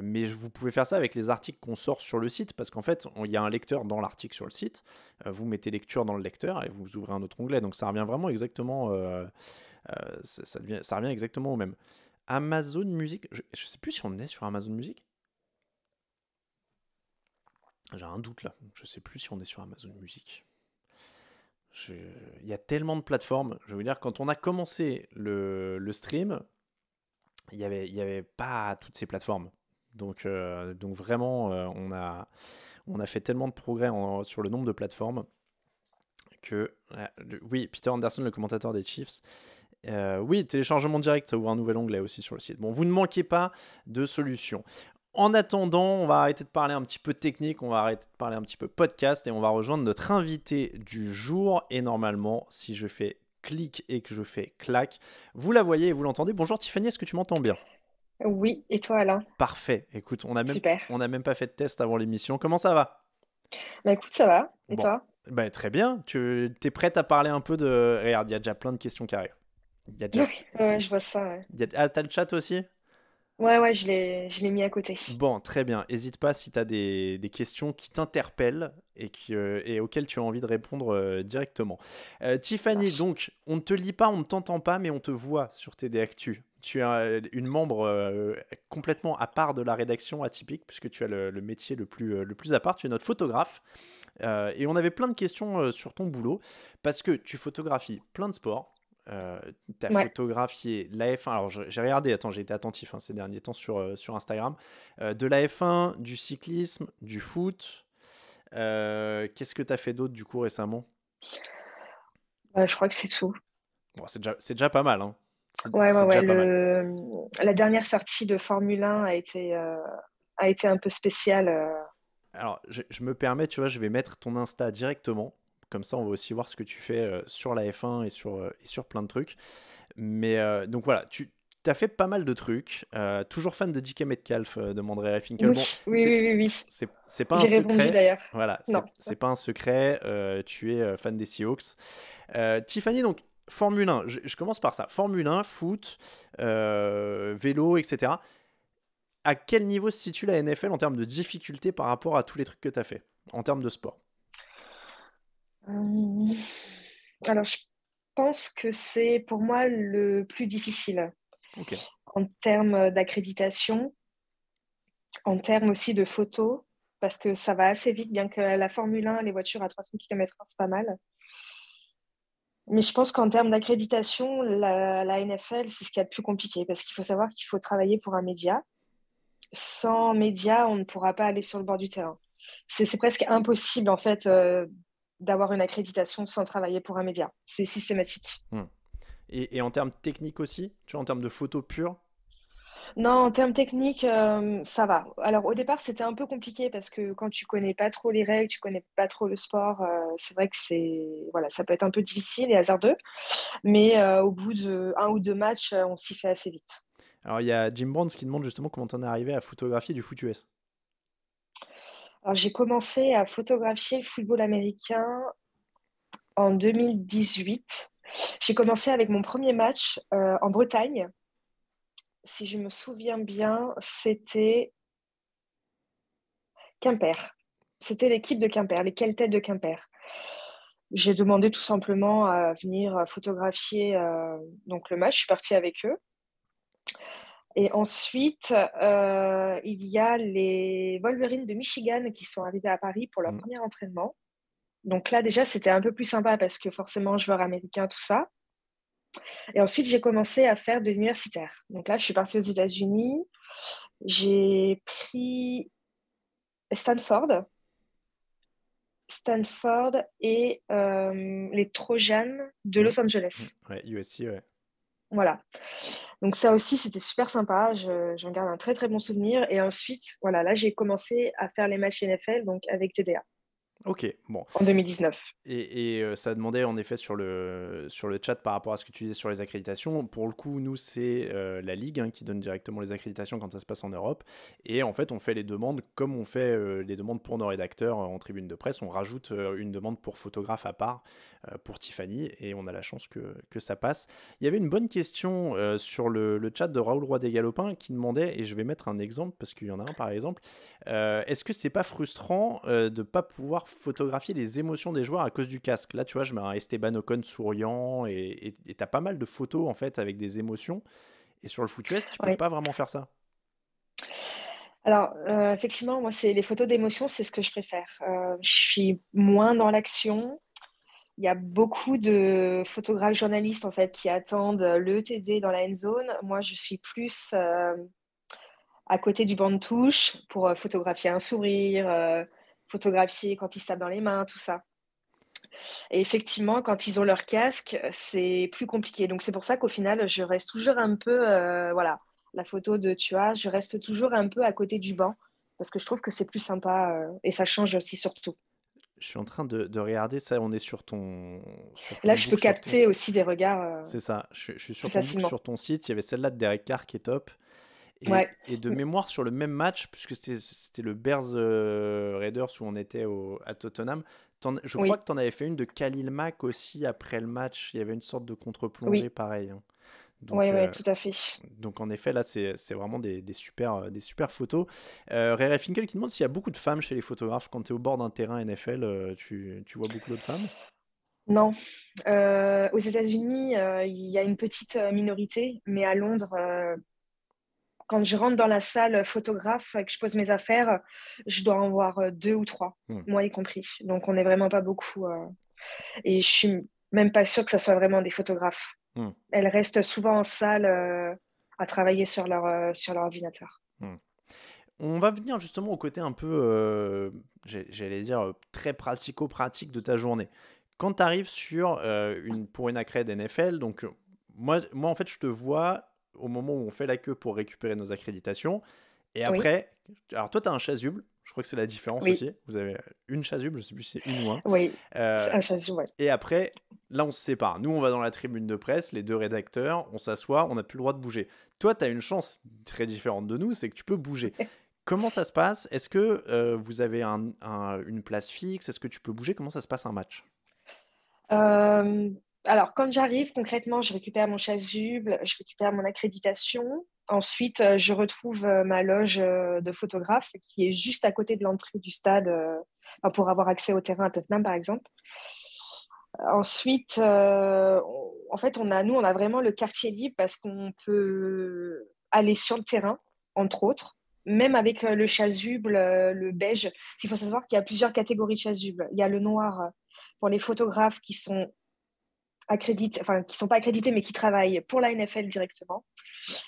Mais vous pouvez faire ça avec les articles qu'on sort sur le site parce qu'en fait, il y a un lecteur dans l'article sur le site. Vous mettez lecture dans le lecteur et vous ouvrez un autre onglet. Donc ça revient vraiment exactement, ça revient exactement au même. Amazon Music, je sais plus si on est sur Amazon Music. J'ai un doute là, je sais plus si on est sur Amazon Music. Il y a tellement de plateformes. Je veux dire, quand on a commencé le stream, il y avait pas toutes ces plateformes. Donc vraiment, on a fait tellement de progrès sur le nombre de plateformes que... oui, Peter Anderson, le commentateur des Chiefs. Oui, téléchargement direct, ça ouvre un nouvel onglet aussi sur le site. Bon, vous ne manquez pas de solutions. En attendant, on va arrêter de parler un petit peu technique, on va arrêter de parler un petit peu podcast et on va rejoindre notre invité du jour. Et normalement, si je fais clic et que je fais clac, vous la voyez et vous l'entendez. Bonjour Tiffany, est-ce que tu m'entends bien ? Oui, et toi Alain? Parfait. Écoute, on n'a Super. même pas fait de test avant l'émission. Comment ça va ? Bah écoute, ça va. Et Bon, toi? bah, très bien. Tu es prête à parler un peu de... Regarde, il y a déjà plein de questions qui arrivent. Il y a déjà... Oui, ouais, je vois ça. Ouais, Ah, t'as le chat aussi ? ouais, je l'ai mis à côté. Bon, très bien. N'hésite pas si tu as des questions qui t'interpellent et auxquelles tu as envie de répondre directement. Tiffany, donc, on ne te lit pas, on ne t'entend pas, mais on te voit sur TD Actu. Tu es une membre complètement à part de la rédaction atypique, puisque tu as le métier le plus à part. Tu es notre photographe. Et on avait plein de questions sur ton boulot, parce que tu photographies plein de sports. tu as Ouais. photographié la F1. Alors, j'ai regardé, attends, j'ai été attentif ces derniers temps sur Instagram. De la F1, du cyclisme, du foot. Qu'est-ce que tu as fait d'autre du coup récemment? Je crois que c'est tout. Bon, c'est déjà pas mal, hein. C'est Ouais, ouais, c'est ouais. déjà pas mal. La dernière sortie de Formule 1 a été un peu spéciale. Alors, je me permets, tu vois, je vais mettre ton Insta directement. Comme ça, on va aussi voir ce que tu fais sur la F1 et sur plein de trucs. Mais donc voilà, tu as fait pas mal de trucs. Toujours fan de DK Metcalf, demanderait Ray Finkel. Bon, Oui, oui, c'est oui, oui, oui. c'est pas un J'ai répondu secret. d'ailleurs. Voilà, Non. c'est pas un secret. Tu es fan des Seahawks. Tiffany, donc Formule 1. Je commence par ça. Formule 1, foot, vélo, etc. À quel niveau se situe la NFL en termes de difficulté par rapport à tous les trucs que tu as fait en termes de sport? Euh, Alors, je pense que c'est pour moi le plus difficile Ok. en termes d'accréditation, en termes aussi de photos, parce que ça va assez vite, bien que la Formule 1, les voitures à 300 km/h, c'est pas mal. Mais je pense qu'en termes d'accréditation, la NFL, c'est ce qu'il y a de plus compliqué, parce qu'il faut savoir qu'il faut travailler pour un média. Sans média, on ne pourra pas aller sur le bord du terrain. C'est presque impossible, en fait, d'avoir une accréditation sans travailler pour un média. C'est systématique. Hmm. Et en termes techniques aussi, tu vois, en termes de photos pures. Non, en termes techniques, ça va. Alors au départ, c'était un peu compliqué parce que quand tu connais pas trop les règles, tu connais pas trop le sport, c'est vrai que voilà, ça peut être un peu difficile et hasardeux. Mais au bout de un ou deux matchs, on s'y fait assez vite. Alors, il y a Jim Brown qui demande justement comment t'en es arrivé à photographier du foot US. Alors j'ai commencé à photographier le football américain en 2018. J'ai commencé avec mon premier match en Bretagne. Si je me souviens bien, c'était Quimper. C'était l'équipe de Quimper, les Keltais de Quimper. J'ai demandé tout simplement à venir photographier donc le match. Je suis partie avec eux. Et ensuite, il y a les Wolverines de Michigan qui sont arrivés à Paris pour leur Hmm. premier entraînement. Donc là, déjà, c'était un peu plus sympa parce que forcément, joueur américain, tout ça. Et ensuite, j'ai commencé à faire de l'universitaire. Donc là, je suis partie aux États-Unis. J'ai pris Stanford, Stanford et les Trojans de Hmm. Los Angeles. Ouais, USC, ouais. Voilà. Donc ça aussi, c'était super sympa. J'en garde un très très bon souvenir. Et ensuite, voilà, là, j'ai commencé à faire les matchs NFL donc avec TDA Ok, bon. en 2019. Et ça demandait en effet sur le chat par rapport à ce que tu disais sur les accréditations. Pour le coup, nous, c'est la Ligue qui donne directement les accréditations quand ça se passe en Europe. Et en fait, on fait les demandes comme on fait les demandes pour nos rédacteurs en tribune de presse. On rajoute une demande pour photographe à part pour Tiffany et on a la chance que ça passe. Il y avait une bonne question sur le chat de Raoul Roy des Galopins qui demandait, et je vais mettre un exemple parce qu'il y en a un par exemple, est-ce que c'est pas frustrant de pas pouvoir photographier les émotions des joueurs à cause du casque? Là, tu vois, je mets un Esteban Ocon souriant et t'as pas mal de photos en fait avec des émotions. Et sur le Foot US, tu peux Oui. pas vraiment faire ça. Alors, effectivement, moi, c'est les photos d'émotion, c'est ce que je préfère. Je suis moins dans l'action. Il y a beaucoup de photographes journalistes en fait qui attendent le TD dans la end zone. Moi, je suis plus à côté du banc de touche pour photographier un sourire, photographier quand ils se tapent dans les mains, tout ça. Et effectivement, quand ils ont leur casque, c'est plus compliqué. Donc c'est pour ça qu'au final, je reste toujours un peu, voilà, la photo de, tu vois, je reste toujours un peu à côté du banc parce que je trouve que c'est plus sympa et ça change aussi surtout. Je suis en train de regarder ça. On est sur ton, sur Et là, ton je peux book, sur ton capter site. aussi des regards C'est ça. Je suis plus sur ton book, facilement. sur ton site. Il y avait celle-là de Derek Carr qui est top. Ouais. Et de mémoire sur le même match, puisque c'était le Bears Raiders où on était à Tottenham, je crois Oui, que tu en avais fait une de Khalil Mack aussi après le match. Il y avait une sorte de contre-plongée oui, pareil. oui, Donc, oui, tout à fait. donc en effet, là, c'est vraiment des super photos. Ray Finkel qui demande s'il y a beaucoup de femmes chez les photographes. Quand tu es au bord d'un terrain NFL, tu vois beaucoup d'autres femmes? Non, aux États-Unis, il y a une petite minorité, mais à Londres, quand je rentre dans la salle photographe et que je pose mes affaires, je dois en voir deux ou trois, Hmm. moi y compris. Donc on n'est vraiment pas beaucoup. Et je suis même pas sûre que ça soit vraiment des photographes. Hmm, Elles restent souvent en salle à travailler sur leur ordinateur. hmm. On va venir justement au côté un peu, j'allais dire, très pratico-pratique de ta journée. Quand tu arrives pour une accrède NFL, donc moi, en fait, je te vois au moment où on fait la queue pour récupérer nos accréditations. Et Oui, après, alors toi, tu as un chasuble. Je crois que c'est la différence oui, aussi. Vous avez une chasuble, je sais plus si c'est une ou un. oui. C'est Euh, un chasuble, ouais. et après, là, on se sépare. Nous, on va dans la tribune de presse, les deux rédacteurs, on s'assoit, on n'a plus le droit de bouger. Toi, tu as une chance très différente de nous, c'est que tu peux bouger. Comment ça se passe? Est-ce que vous avez une place fixe? Est-ce que tu peux bouger? Comment ça se passe un match? Euh, alors, quand j'arrive, concrètement, je récupère mon chasuble, je récupère mon accréditation. Ensuite, je retrouve ma loge de photographe qui est juste à côté de l'entrée du stade enfin, pour avoir accès au terrain à Tottenham, par exemple. Ensuite, en fait, nous, on a vraiment le quartier libre parce qu'on peut aller sur le terrain, entre autres, même avec le chasuble, le beige. Il faut savoir qu'il y a plusieurs catégories de chasuble. Il y a le noir pour les photographes qui sont accrédités, enfin, qui sont pas accrédités, mais qui travaillent pour la NFL directement.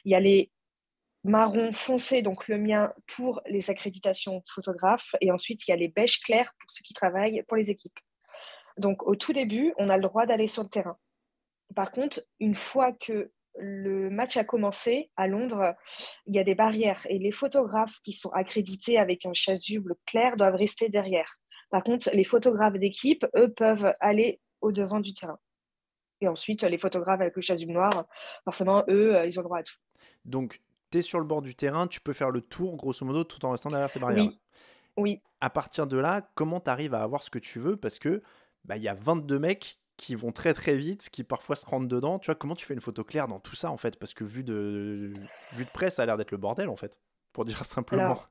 Il y a les marrons foncés, donc le mien pour les accréditations photographes. Et ensuite, il y a les beiges clairs pour ceux qui travaillent pour les équipes. Donc, au tout début, on a le droit d'aller sur le terrain. Par contre, une fois que le match a commencé à Londres, il y a des barrières et les photographes qui sont accrédités avec un chasuble clair doivent rester derrière. Par contre, les photographes d'équipe, eux, peuvent aller au devant du terrain. Et ensuite, les photographes avec le chasuble noir, forcément, eux, ils ont le droit à tout. Donc, tu es sur le bord du terrain, tu peux faire le tour, grosso modo, tout en restant derrière ces barrières-là. Oui, oui. À partir de là, comment tu arrives à avoir ce que tu veux? Parce que bah, il y a 22 mecs qui vont très très vite, qui parfois se rendent dedans. Tu vois, comment tu fais une photo claire dans tout ça en fait? Parce que vu de près, ça a l'air d'être le bordel en fait, pour dire simplement. Alors,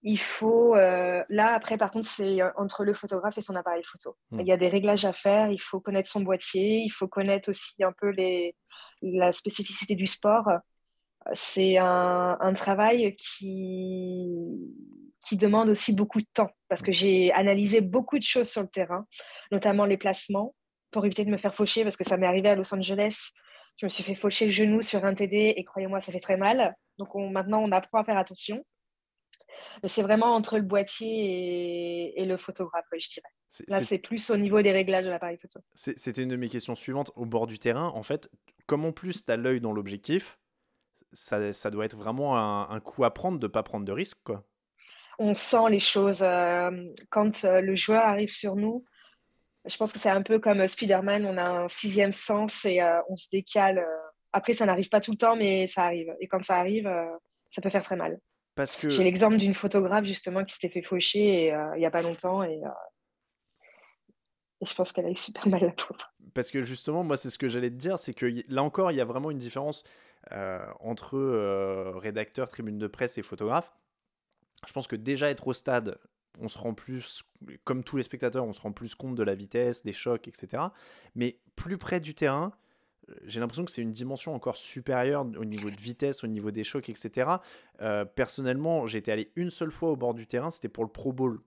il faut. Là, après, par contre, c'est entre le photographe et son appareil photo. Hmm. Il y a des réglages à faire. Il faut connaître son boîtier. Il faut connaître aussi un peu la spécificité du sport. C'est un travail qui demande aussi beaucoup de temps parce Hmm. que j'ai analysé beaucoup de choses sur le terrain, notamment les placements, pour éviter de me faire faucher parce que ça m'est arrivé à Los Angeles. Je me suis fait faucher le genou sur un TD et croyez-moi, ça fait très mal. Donc maintenant, on apprend à faire attention. Mais c'est vraiment entre le boîtier et le photographe, ouais, je dirais. C'est- Là, c'est- c'est plus au niveau des réglages de l'appareil photo. C'était une de mes questions suivantes. Au bord du terrain, en fait, comme en plus tu as l'œil dans l'objectif, ça doit être vraiment un coup à prendre de pas prendre de risque, quoi. On sent les choses. Quand le joueur arrive sur nous, je pense que c'est un peu comme Spider-Man, on a un sixième sens et on se décale. Après, ça n'arrive pas tout le temps, mais ça arrive. Et quand ça arrive, ça peut faire très mal. Parce J'ai que l'exemple d'une photographe justement qui s'était fait faucher il n'y a pas longtemps et je pense qu'elle a eu super mal la pauvre. Parce que justement, moi, c'est ce que j'allais te dire, c'est que là encore, il y a vraiment une différence entre rédacteur, tribune de presse et photographe. Je pense que déjà être au stade, on se rend plus, comme tous les spectateurs, on se rend plus compte de la vitesse, des chocs, etc. Mais plus près du terrain, j'ai l'impression que c'est une dimension encore supérieure au niveau de vitesse, au niveau des chocs, etc. Personnellement, j'ai été allé une seule fois au bord du terrain, c'était pour le Pro Bowl,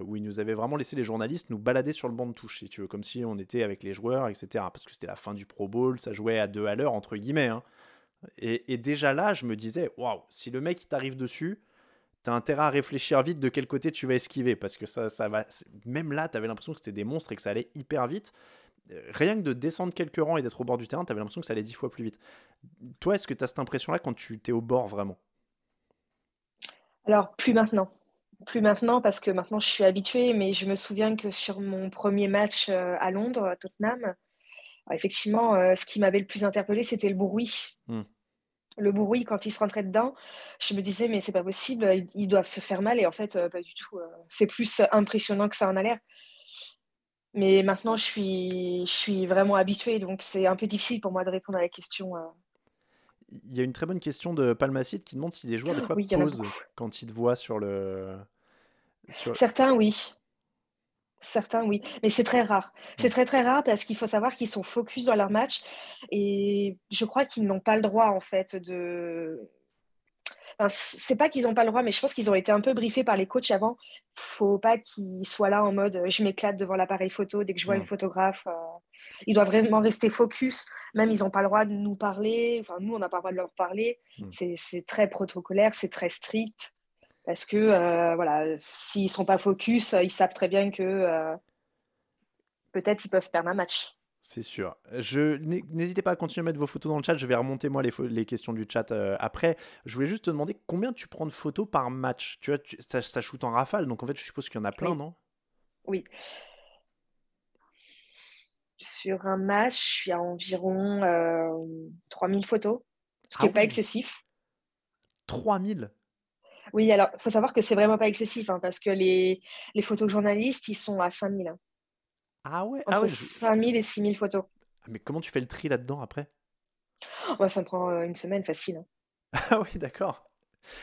où ils nous avaient vraiment laissé les journalistes nous balader sur le banc de touche, si tu veux, comme si on était avec les joueurs, etc. Parce que c'était la fin du Pro Bowl, ça jouait à 2 à l'heure, entre guillemets. Hein. Et déjà là, je me disais, waouh, si le mec il t'arrive dessus, t'as intérêt à réfléchir vite de quel côté tu vas esquiver, parce que ça va. Même là, t'avais l'impression que c'était des monstres et que ça allait hyper vite. Rien que de descendre quelques rangs et d'être au bord du terrain, t'avais l'impression que ça allait 10 fois plus vite. Toi, est-ce que t'as cette impression-là quand tu t'es au bord vraiment? Alors, plus maintenant. Plus maintenant parce que maintenant je suis habituée, mais je me souviens que sur mon premier match à Londres, à Tottenham, effectivement, ce qui m'avait le plus interpellé, c'était le bruit. Hmm. Le bruit, quand ils se rentraient dedans, je me disais, mais c'est pas possible, ils doivent se faire mal. Et en fait, pas du tout. C'est plus impressionnant que ça en a l'air. Mais maintenant, je suis vraiment habituée, donc c'est un peu difficile pour moi de répondre à la question. Il y a une très bonne question de Palmacide qui demande si les joueurs, des fois, Oui, il y en a posent beaucoup. quand ils te voient sur le. Sur... Certains, oui. Certains, oui. Mais c'est très rare. Hmm. C'est très, très rare parce qu'il faut savoir qu'ils sont focus dans leur match et je crois qu'ils n'ont pas le droit, en fait, de. Enfin, c'est pas qu'ils n'ont pas le droit, mais je pense qu'ils ont été un peu briefés par les coachs avant. Faut pas qu'ils soient là en mode je m'éclate devant l'appareil photo dès que je vois une Hmm. photographe. ils doivent vraiment rester focus. Même, ils n'ont pas le droit de nous parler. Enfin, nous, on n'a pas le droit de leur parler. Hmm. C'est très protocolaire, c'est très strict. Parce que, voilà, s'ils ne sont pas focus, ils savent très bien que peut-être ils peuvent perdre un match. C'est sûr. N'hésitez pas à continuer à mettre vos photos dans le chat. Je vais remonter moi les questions du chat après. Je voulais juste te demander combien tu prends de photos par match. Tu vois, ça shoot en rafale, donc en fait, je suppose qu'il y en a plein, Oui, non? oui. Sur un match, je suis à environ 3000 photos, ce qui Ah n'est pas oui, excessif. 3000. Oui, alors, il faut savoir que c'est vraiment pas excessif, hein, parce que les photojournalistes, ils sont à 5000, hein, Ah entre ouais, je pensais. 5000 et 6000 photos. Ah, mais comment tu fais le tri là-dedans après? Oh, bah, ça me prend une semaine facile, hein. Ah oui, d'accord.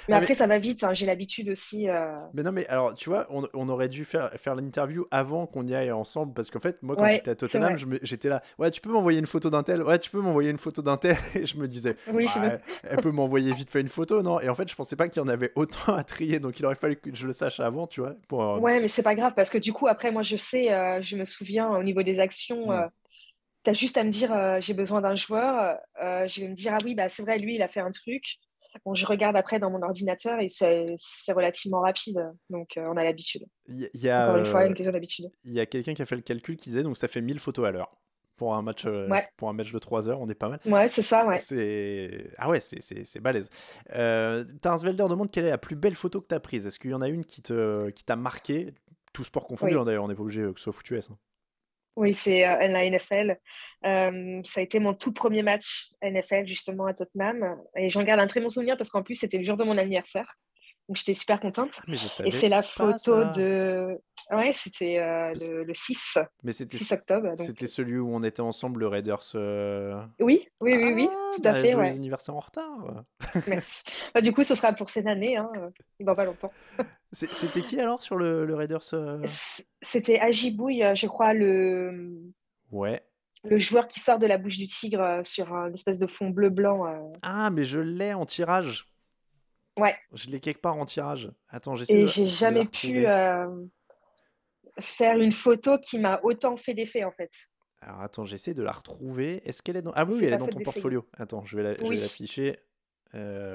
Mais Ah, mais après, ça va vite, hein, j'ai l'habitude aussi. Mais non, mais alors, tu vois, on aurait dû faire l'interview avant qu'on y aille ensemble, parce qu'en fait, moi, quand Ouais, j'étais à c'est Tottenham, vrai. j'étais là, ouais, tu peux m'envoyer une photo d'un tel, ouais, tu peux m'envoyer une photo d'un tel, et je me disais, Oui, je veux. ouais, elle peut m'envoyer vite fait une photo, non? Et en fait, je pensais pas qu'il y en avait autant à trier, donc il aurait fallu que je le sache avant, tu vois, pour... Ouais, mais c'est pas grave, parce que du coup, après, moi, je sais, je me souviens au niveau des actions, hmm. tu as juste à me dire, j'ai besoin d'un joueur. Je vais me dire, ah oui, bah, c'est vrai, lui, il a fait un truc. Bon, je regarde après dans mon ordinateur et c'est relativement rapide. Donc, on a l'habitude. Il y a, Encore une fois, une question d'habitude. il y a quelqu'un qui a fait le calcul qui disait, donc ça fait 1000 photos à l'heure. Ouais, Pour un match de 3 heures, on est pas mal. ouais, c'est ça, ouais. C'est... Ah ouais, c'est balèze. Tarsvelder demande quelle est la plus belle photo que tu as prise. Est-ce qu'il y en a une qui t'a marqué? Tout sport confondu, Oui, hein, d'ailleurs, on n'est pas obligé que ce soit foot US. Hein. oui, c'est la NFL. Ça a été mon tout premier match NFL, justement, à Tottenham. Et j'en garde un très bon souvenir parce qu'en plus, c'était le jour de mon anniversaire. Donc, j'étais super contente. Ah, mais je Et savais c'est la pas photo ça. de... Ouais, c'était Parce- le 6, Mais c'était 6 octobre. Donc, c'était celui où on était ensemble, le Raiders. oui, oui, oui, oui, Ah, tout à bah fait, joyeux ouais. anniversaire en retard. Merci. Bah, du coup, ce sera pour cette année, hein, dans pas longtemps. C'était qui alors sur le Raiders C'était Agibouille, je crois, Ouais. le joueur qui sort de la bouche du tigre sur un espèce de fond bleu-blanc. Ah, mais je l'ai en tirage. Ouais, Je l'ai quelque part en tirage. Attends, j'essaie et de, j'ai de la jamais pu retrouver. faire une photo qui m'a autant fait d'effet, en fait. Alors attends, j'essaie de la retrouver. Est-ce qu'elle est dans... Ah oui, oui, C'est elle est pas dans faute ton d'essayer. portfolio. Attends, je vais Oui. l'afficher.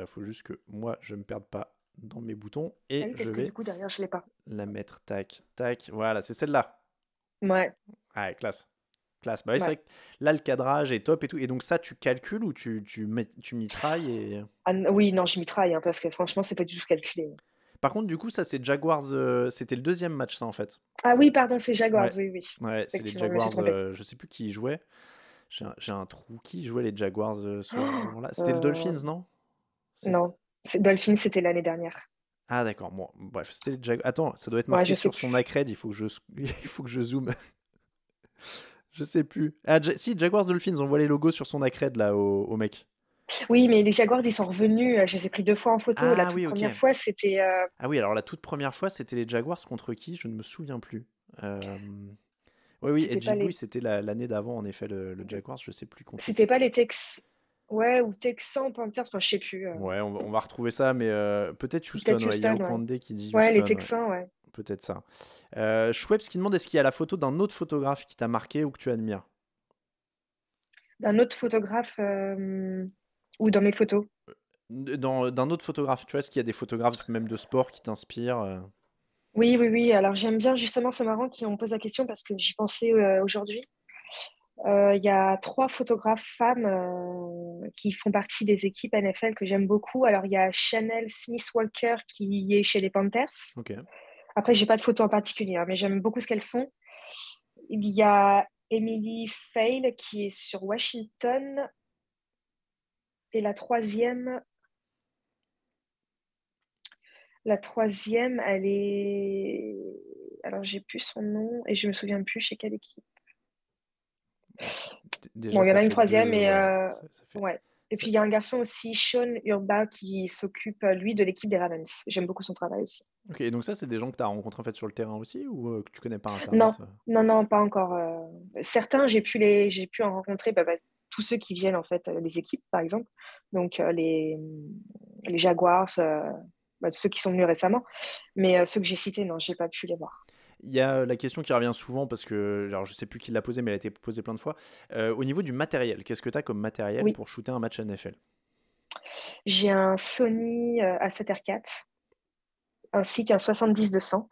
Faut juste que moi, je me perde pas dans mes boutons. Ah Et oui, je parce que du vais coup, derrière, je l'ai pas. la mettre tac, tac. Voilà, c'est celle-là. Ouais, Ah, classe. Classe. Bah oui, c'est ouais. vrai que là, le cadrage est top et tout. Et donc ça, tu calcules ou tu mitrailles et... Oui, non, je mitraille, hein, parce que franchement, c'est pas du tout calculé. Par contre, du coup, ça, c'est Jaguars... C'était le deuxième match, ça, en fait. Ah oui, pardon, c'est Jaguars, Ouais. oui, oui. Ouais, c'est les Effectivement, je me suis Jaguars. trompée. Je sais plus qui y jouait. J'ai un trou. Qui jouait les Jaguars ce Oh, jour-là? C'était le Dolphins, non? C'est- non, Dolphin, c'était l'année dernière. Ah d'accord, bon, bref, c'était les Jaguars. Attends, ça doit être Ouais, marqué je sais sur son plus. accred, il faut que il faut que je zoome. Je sais plus. Ah, si, Jaguars Dolphins, on voit les logos sur son accred là au mec. Oui, mais les Jaguars, ils sont revenus. Je les ai pris 2 fois en photo. La Ah toute oui, ok. première fois, c'était. Ah oui, alors la toute première fois, c'était les Jaguars contre qui? Je ne me souviens plus. Euh, Oui, oui, C'était Edgy pas Bouy, les. c'était l'année d'avant, en effet, le Jaguars, je sais plus contre C'était qui. pas les Tex. Ouais, ou Texans, Panthers, enfin, je sais plus. Ouais, on va retrouver ça, mais peut-être Houston, Peut-être ouais. Il y a Houston, ouais. Okwande qui dit Ouais, les Houston, ouais. Texans, ouais. Peut-être ça. Schweppes qui demande est-ce qu'il y a la photo d'un autre photographe qui t'a marqué ou que tu admires? D'un autre photographe ou dans mes photos. D'un autre photographe, tu vois, est-ce qu'il y a des photographes même de sport qui t'inspirent Oui, oui, oui. Alors, j'aime bien, justement, c'est marrant qu'on pose la question parce que j'y pensais aujourd'hui. Il y a 3 photographes femmes qui font partie des équipes NFL que j'aime beaucoup. Alors, il y a Chanel Smith-Walker qui est chez les Panthers. Ok. Après, j'ai pas de photo en particulier, hein, mais j'aime beaucoup ce qu'elles font. Il y a Emily Fail qui est sur Washington. Et la troisième, elle est. Alors, j'ai plus son nom et je me souviens plus chez quelle équipe. Déjà, Bon, il y en ça a une fait troisième deux. et Ouais. Ça fait. ouais. Et ça- puis il y a un garçon aussi, Sean Urba, qui s'occupe lui de l'équipe des Ravens. J'aime beaucoup son travail aussi. Ok, et donc ça, c'est des gens que tu as rencontrés en fait sur le terrain aussi ou que tu connais pas Non, Internet non, non, pas encore. Certains, j'ai pu en rencontrer, tous ceux qui viennent en fait des équipes, par exemple. Donc les Jaguars, ceux qui sont venus récemment. Mais ceux que j'ai cités, non, j'ai pas pu les voir. Il y a la question qui revient souvent parce que, alors je sais plus qui l'a posée, mais elle a été posée plein de fois. Au niveau du matériel, qu'est-ce que tu as comme matériel Oui, pour shooter un match NFL? j'ai un Sony A7R4 ainsi qu'un 70-200.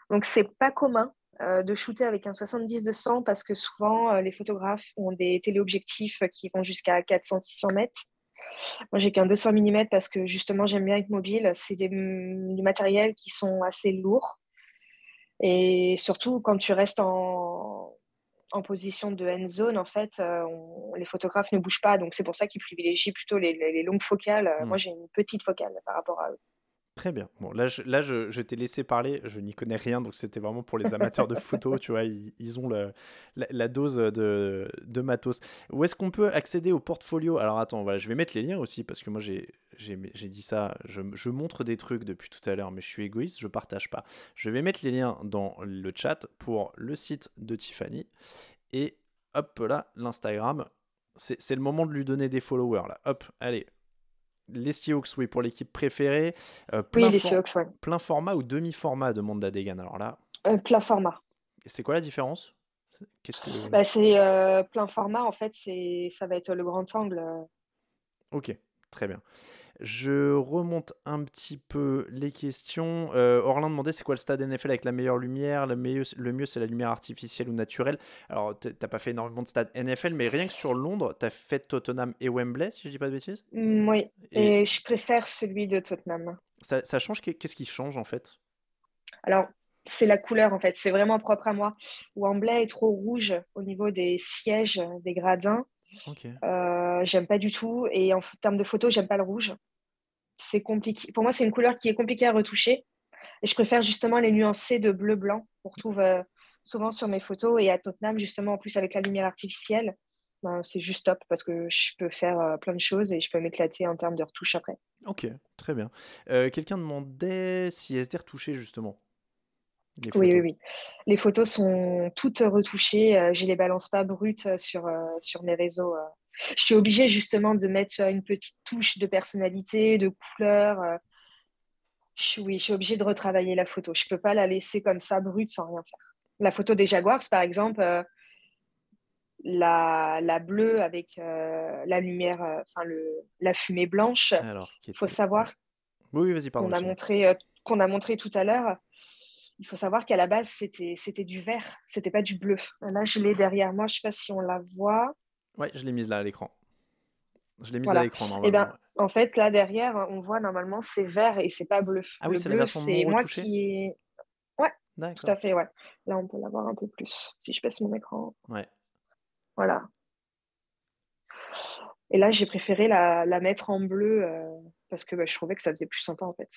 Donc, c'est pas commun de shooter avec un 70-200 parce que souvent, les photographes ont des téléobjectifs qui vont jusqu'à 400-600 mètres. Moi, j'ai qu'un 200 mm parce que justement, j'aime bien être mobile. C'est du matériel qui sont assez lourds. Et surtout, quand tu restes en position de end zone, en fait, les photographes ne bougent pas. Donc, c'est pour ça qu'ils privilégient plutôt les longues focales. Hmm. Moi, j'ai une petite focale par rapport à eux. Très bien. Bon, je t'ai laissé parler, je n'y connais rien, donc c'était vraiment pour les amateurs de photos, tu vois, ils ont la dose de matos. Où est-ce qu'on peut accéder au portfolio? Alors attends, voilà, je vais mettre les liens aussi, parce que moi j'ai dit ça, je montre des trucs depuis tout à l'heure, mais je suis égoïste, je partage pas. Je vais mettre les liens dans le chat pour le site de Tiffany, et hop là, l'Instagram. C'est le moment de lui donner des followers, là. Hop, allez, les Seahawks, oui, pour l'équipe préférée. Oui, les Seahawks, ouais. Plein format ou demi-format, demande Dadegan. Alors là, Plein format. c'est quoi la différence? Qu'est-ce que... Bah, c'est plein format, en fait, ça va être le grand angle. Ok, très bien. Je remonte un petit peu les questions. Orlin demandait c'est quoi le stade NFL avec la meilleure lumière? Le mieux c'est la lumière artificielle ou naturelle. Alors, t'as pas fait énormément de stades NFL, mais rien que sur Londres, t'as fait Tottenham et Wembley, si je dis pas de bêtises. Oui, Et et je préfère celui de Tottenham. ça change, qu'est-ce qui change en fait? Alors, c'est la couleur, en fait. C'est vraiment propre à moi. Wembley est trop rouge au niveau des sièges, des gradins. Ok. J'aime pas du tout. Et en termes de photos, j'aime pas le rouge. C'est compliqué. Pour moi, c'est une couleur qui est compliquée à retoucher. Et je préfère justement les nuancer de bleu-blanc qu'on retrouve souvent sur mes photos. Et à Tottenham, justement, en plus avec la lumière artificielle, ben, c'est juste top parce que je peux faire plein de choses et je peux m'éclater en termes de retouche après. Ok, très bien. Quelqu'un demandait si elles étaient retouchées justement, les Oui, oui, photos. oui. Les photos sont toutes retouchées. Je les balance pas brutes sur mes réseaux. Je suis obligée justement de mettre une petite touche de personnalité, de couleur. Oui, je suis obligée de retravailler la photo. Je peux pas la laisser comme ça brute sans rien faire. La photo des Jaguars, par exemple, la bleue avec la lumière, enfin la fumée blanche. Alors, qui Il faut était... Ouais. savoir Oui, oui, vas-y, pardon, excuse-moi. qu'on a montré tout à l'heure. Il faut savoir qu'à la base, c'était du vert, c'était pas du bleu. Là, je l'ai derrière moi, je sais pas si on la voit. Ouais, je l'ai mise là à l'écran. Je l'ai mise à Voilà. l'écran Et normalement. ben, Ouais. en fait, là derrière, on voit normalement c'est vert et c'est pas bleu. Ah oui, Le c'est la bleu, version non c'est moi retouchée? qui ai. Ouais, tout D'accord. à fait, ouais. Là, on peut la voir un peu plus. Si je passe mon écran, Ouais. voilà. Et là, j'ai préféré la mettre en bleu parce que bah, je trouvais que ça faisait plus sympa en fait.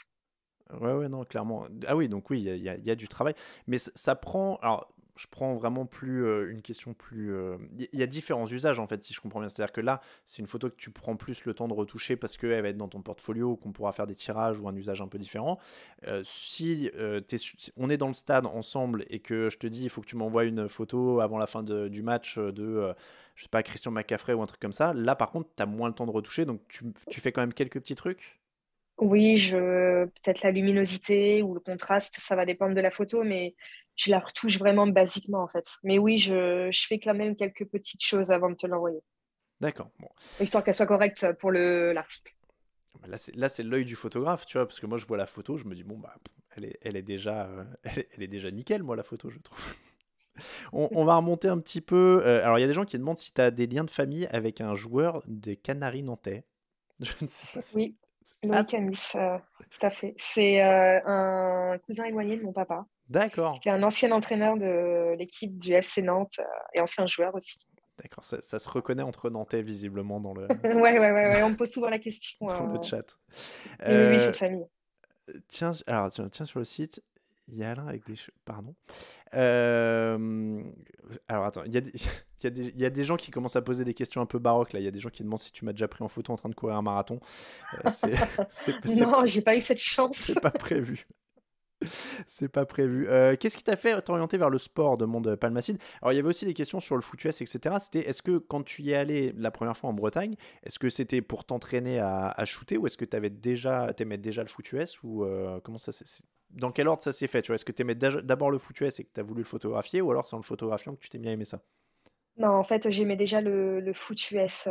Ouais, ouais, non, clairement. Ah oui, donc oui, il y a du travail. Mais ça prend. Alors, je prends vraiment plus une question plus. Il y a différents usages en fait, si je comprends bien. C'est-à-dire que là, c'est une photo que tu prends plus le temps de retoucher parce qu'elle va être dans ton portfolio, qu'on pourra faire des tirages ou un usage un peu différent. Si on est dans le stade ensemble et que je te dis, il faut que tu m'envoies une photo avant la fin du match je sais pas, Christian McCaffrey ou un truc comme ça, là par contre, tu as moins le temps de retoucher, donc tu fais quand même quelques petits trucs. Oui, peut-être la luminosité ou le contraste, ça va dépendre de la photo, mais je la retouche vraiment basiquement en fait. Mais oui, je fais quand même quelques petites choses avant de te l'envoyer, D'accord. Bon. histoire qu'elle soit correcte pour l'article. Là, c'est l'œil du photographe, tu vois, parce que moi, je vois la photo, je me dis, bon, bah, elle est déjà, elle est déjà nickel, moi, la photo, je trouve. On va remonter un petit peu. Alors, il y a des gens qui demandent si tu as des liens de famille avec un joueur des Canaries nantais. Je ne sais pas si. Oui, Ah, Loïc Amis, tout à fait. C'est un cousin éloigné de mon papa. d'accord. C'était un ancien entraîneur de l'équipe du FC Nantes et ancien joueur aussi. D'accord, ça se reconnaît entre Nantais, visiblement, dans le, Ouais, ouais, ouais, dans, ouais, on me pose souvent la question. dans le chat. Mais oui, oui, Euh, cette famille. tiens, alors, tiens, sur le site, il y a Alain avec des... Pardon. Euh, Alors attends, il y a des gens qui commencent à poser des questions un peu baroques là. Il y a des gens qui demandent si tu m'as déjà pris en photo en train de courir un marathon. C'est c'est c'est Non, j'ai pas eu cette chance. c'est pas prévu. C'est pas prévu. Qu'est-ce qui t'a fait t'orienter vers le sport, demande Palmacide. Alors il y avait aussi des questions sur le foot US, etc. C'était est-ce que quand tu y es allé la première fois en Bretagne, est-ce que c'était pour t'entraîner à shooter ou est-ce que t'aimais déjà le foot US ou comment ça dans quel ordre ça s'est fait, tu vois? Est-ce que tu aimais d'abord le foot US et que tu as voulu le photographier, ou alors c'est en le photographiant que tu t'es mis à aimer ça? Non, en fait, j'aimais déjà le foot US.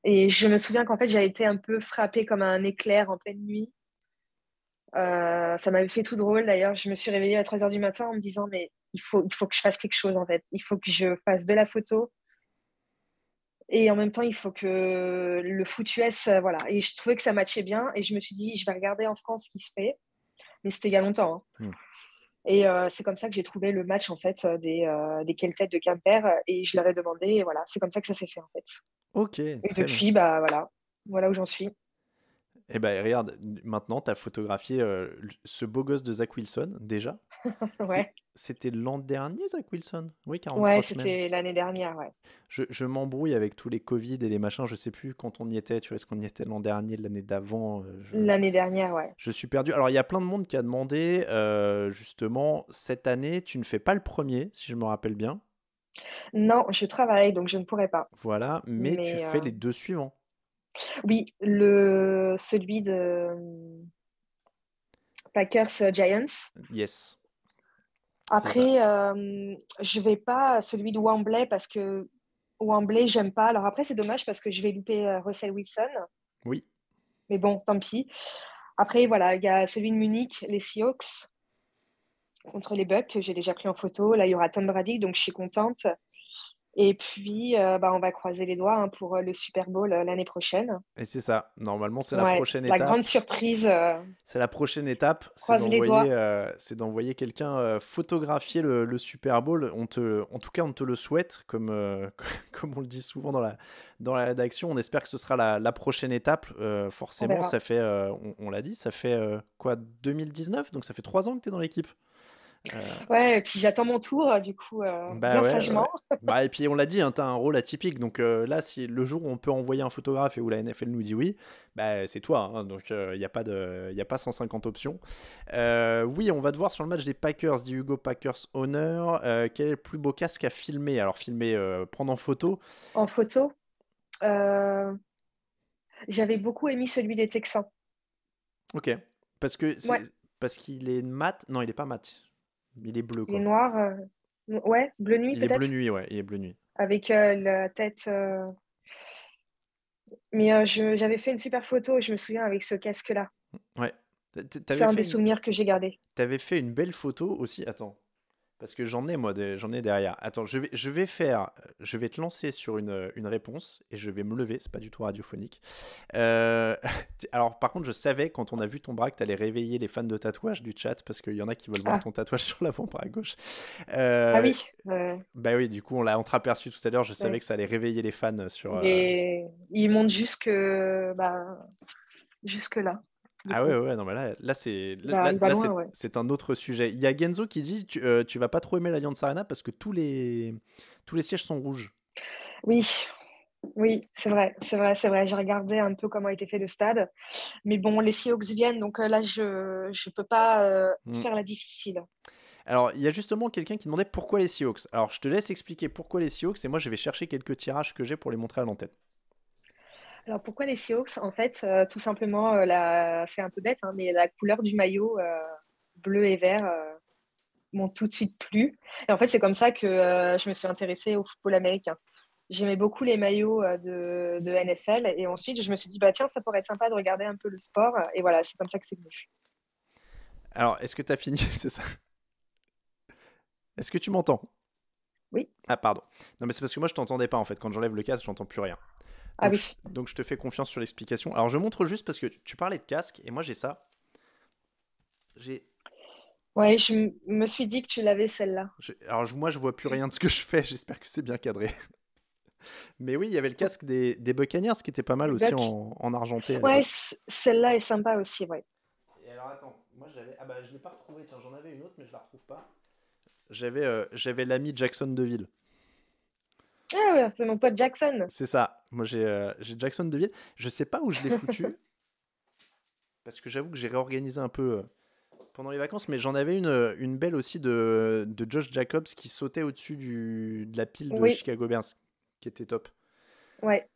Et je me souviens qu'en fait, j'avais été un peu frappée comme un éclair en pleine nuit. Ça m'avait fait tout drôle d'ailleurs. Je me suis réveillée à 3 heures du matin en me disant, mais il faut que je fasse quelque chose en fait. Il faut que je fasse de la photo. Et en même temps, il faut que le foot US, voilà. Et je trouvais que ça matchait bien. Et je me suis dit, je vais regarder en France ce qui se fait. Mais c'était il y a longtemps, hein. Hmm. Et c'est comme ça que j'ai trouvé le match en fait des Keltet de Quimper. Et je leur ai demandé. Et voilà, c'est comme ça que ça s'est fait en fait. Ok, Et très bien. depuis, bah voilà où j'en suis. Et ben regarde, maintenant, tu as photographié ce beau gosse de Zach Wilson, déjà. Ouais, C'était l'an dernier, Zach Wilson? Oui, ouais, 43 semaines. c'était l'année dernière, ouais. Je m'embrouille avec tous les Covid et les machins, je sais plus quand on y était, tu vois, est-ce qu'on y était l'an dernier, l'année d'avant? L'année dernière, ouais. Je suis perdu. Alors, il y a plein de monde qui a demandé, justement, cette année, tu ne fais pas le premier, si je me rappelle bien. Non, je travaille, donc je ne pourrais pas. Voilà, mais tu Mais fais les deux suivants. oui, celui de Packers Giants. Yes, c'est ça. Après, je vais pas à celui de Wembley parce que Wembley, j'aime pas. Alors après, c'est dommage parce que je vais louper Russell Wilson. Oui. Mais bon, tant pis. Après, voilà, il y a celui de Munich, les Seahawks contre les Bucks que j'ai déjà pris en photo. Là, il y aura Tom Brady, donc je suis contente. Et puis, on va croiser les doigts hein, pour le Super Bowl l'année prochaine. Et c'est ça. Normalement, c'est la Ouais, prochaine la grande étape. surprise, C'est la prochaine étape, croise les doigts. c'est d'envoyer quelqu'un photographier le Super Bowl. En tout cas, on te le souhaite, comme, comme on le dit souvent dans la rédaction. On espère que ce sera la prochaine étape. On Forcément, verra. ça fait, on l'a dit, ça fait quoi, 2019, donc ça fait 3 ans que tu es dans l'équipe. Euh, Ouais, et puis j'attends mon tour, du coup, Bah bien ouais, ouais, sagement. ouais. Bah, et puis on l'a dit, hein, t'as un rôle atypique. Donc là, si le jour où on peut envoyer un photographe et où la NFL nous dit oui, bah c'est toi, hein. Donc il n'y a pas y a pas 150 options. Oui, on va te voir sur le match des Packers, dit Hugo Packers Honor. Quel est le plus beau casque à filmer? Alors filmer, prendre en photo. En photo, euh, j'avais beaucoup aimé celui des Texans. Ok. Parce que Ouais, parce qu'il est mat. Non, il est pas mat. Il est bleu, il est quoi. noir. Ouais, bleu nuit Il est bleu peut-être, nuit, ouais. Il est bleu nuit. avec la tête. Mais j'avais fait une super photo, je me souviens, avec ce casque-là. Ouais. C'est T'avais un fait des une, souvenirs que j'ai gardé. t'avais fait une belle photo aussi. Attends. Parce que j'en ai, moi, j'en ai derrière. Attends, je vais te lancer sur une réponse et je vais me lever. C'est pas du tout radiophonique. Euh, alors, par contre, je savais quand on a vu ton bras que t'allais réveiller les fans de tatouage du chat parce qu'il y en a qui veulent voir Ah, ton tatouage sur l'avant-bras gauche. ah Euh, oui, Bah oui, du coup, on l'a entreaperçu tout à l'heure. Je savais ouais. que ça allait réveiller les fans sur. Il monte jusque là, du Ah ouais, coup. ouais, ouais, non, mais là, c'est Il va loin, ouais. c'est un autre sujet. Il y a Genzo qui dit tu vas pas trop aimer l'Alliance Arena parce que tous les sièges sont rouges. Oui, oui, c'est vrai, c'est vrai, c'est vrai. J'ai regardé un peu comment a été fait le stade. Mais bon, les Seahawks viennent, donc là, je peux pas Hmm. faire la difficile. Alors, il y a justement quelqu'un qui demandait pourquoi les Seahawks. Alors, je te laisse expliquer pourquoi les Seahawks et moi, je vais chercher quelques tirages que j'ai pour les montrer à l'antenne. Alors, pourquoi les Seahawks? En fait, tout simplement, c'est un peu bête, hein, mais la couleur du maillot bleu et vert m'ont tout de suite plu. Et en fait, c'est comme ça que je me suis intéressée au football américain. J'aimais beaucoup les maillots de NFL et ensuite, je me suis dit, bah tiens, ça pourrait être sympa de regarder un peu le sport. Et voilà, c'est comme ça que c'est venu. Alors, est-ce que tu as fini? C'est ça. Est-ce que tu m'entends? Oui. Ah, pardon. Non, mais c'est parce que moi, je t'entendais pas en fait. Quand j'enlève le casque, j'entends plus rien. Ah oui. Donc, je te fais confiance sur l'explication. Alors, je montre juste parce que tu parlais de casque et moi, j'ai ça. J'ai Ouais, me suis dit que tu l'avais celle-là. Alors moi je vois plus rien de ce que je fais, j'espère que c'est bien cadré. Mais oui, il y avait le casque des Buccaneers qui était pas mal Les aussi Bucks. en argenté à Ouais, l'époque. celle-là est sympa aussi, ouais. Et alors attends, moi j'avais... Ah bah je l'ai pas retrouvé, tiens j'en avais une autre mais je la retrouve pas. J'avais l'ami Jackson Deville. Ah ouais, c'est mon pote Jackson. C'est ça, moi j'ai Jackson Deville. Je sais pas où je l'ai foutu, parce que j'avoue que j'ai réorganisé un peu pendant les vacances, mais j'en avais une belle aussi de Josh Jacobs qui sautait au-dessus de la pile de Oui, Chicago Bears, qui était top. ouais.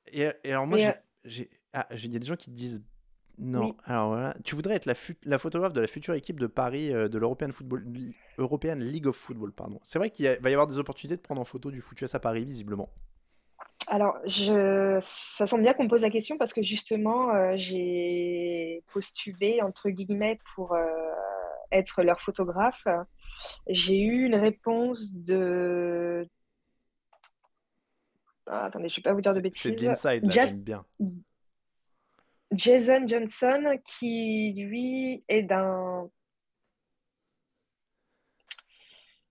Et alors moi, Mais il y a des gens qui te disent Non, Oui. alors voilà. Tu voudrais être la photographe de la future équipe de Paris de l'European League of Football, pardon. C'est vrai va y avoir des opportunités de prendre en photo du foot US à Paris, visiblement. Alors, ça semble bien qu'on me pose la question parce que justement, j'ai postulé, entre guillemets, pour être leur photographe. J'ai eu une réponse de... Ah, attendez, je ne vais pas vous dire de C'est de bêtises. l'inside, là, j'aime bien. Jason Johnson, qui lui est d'un...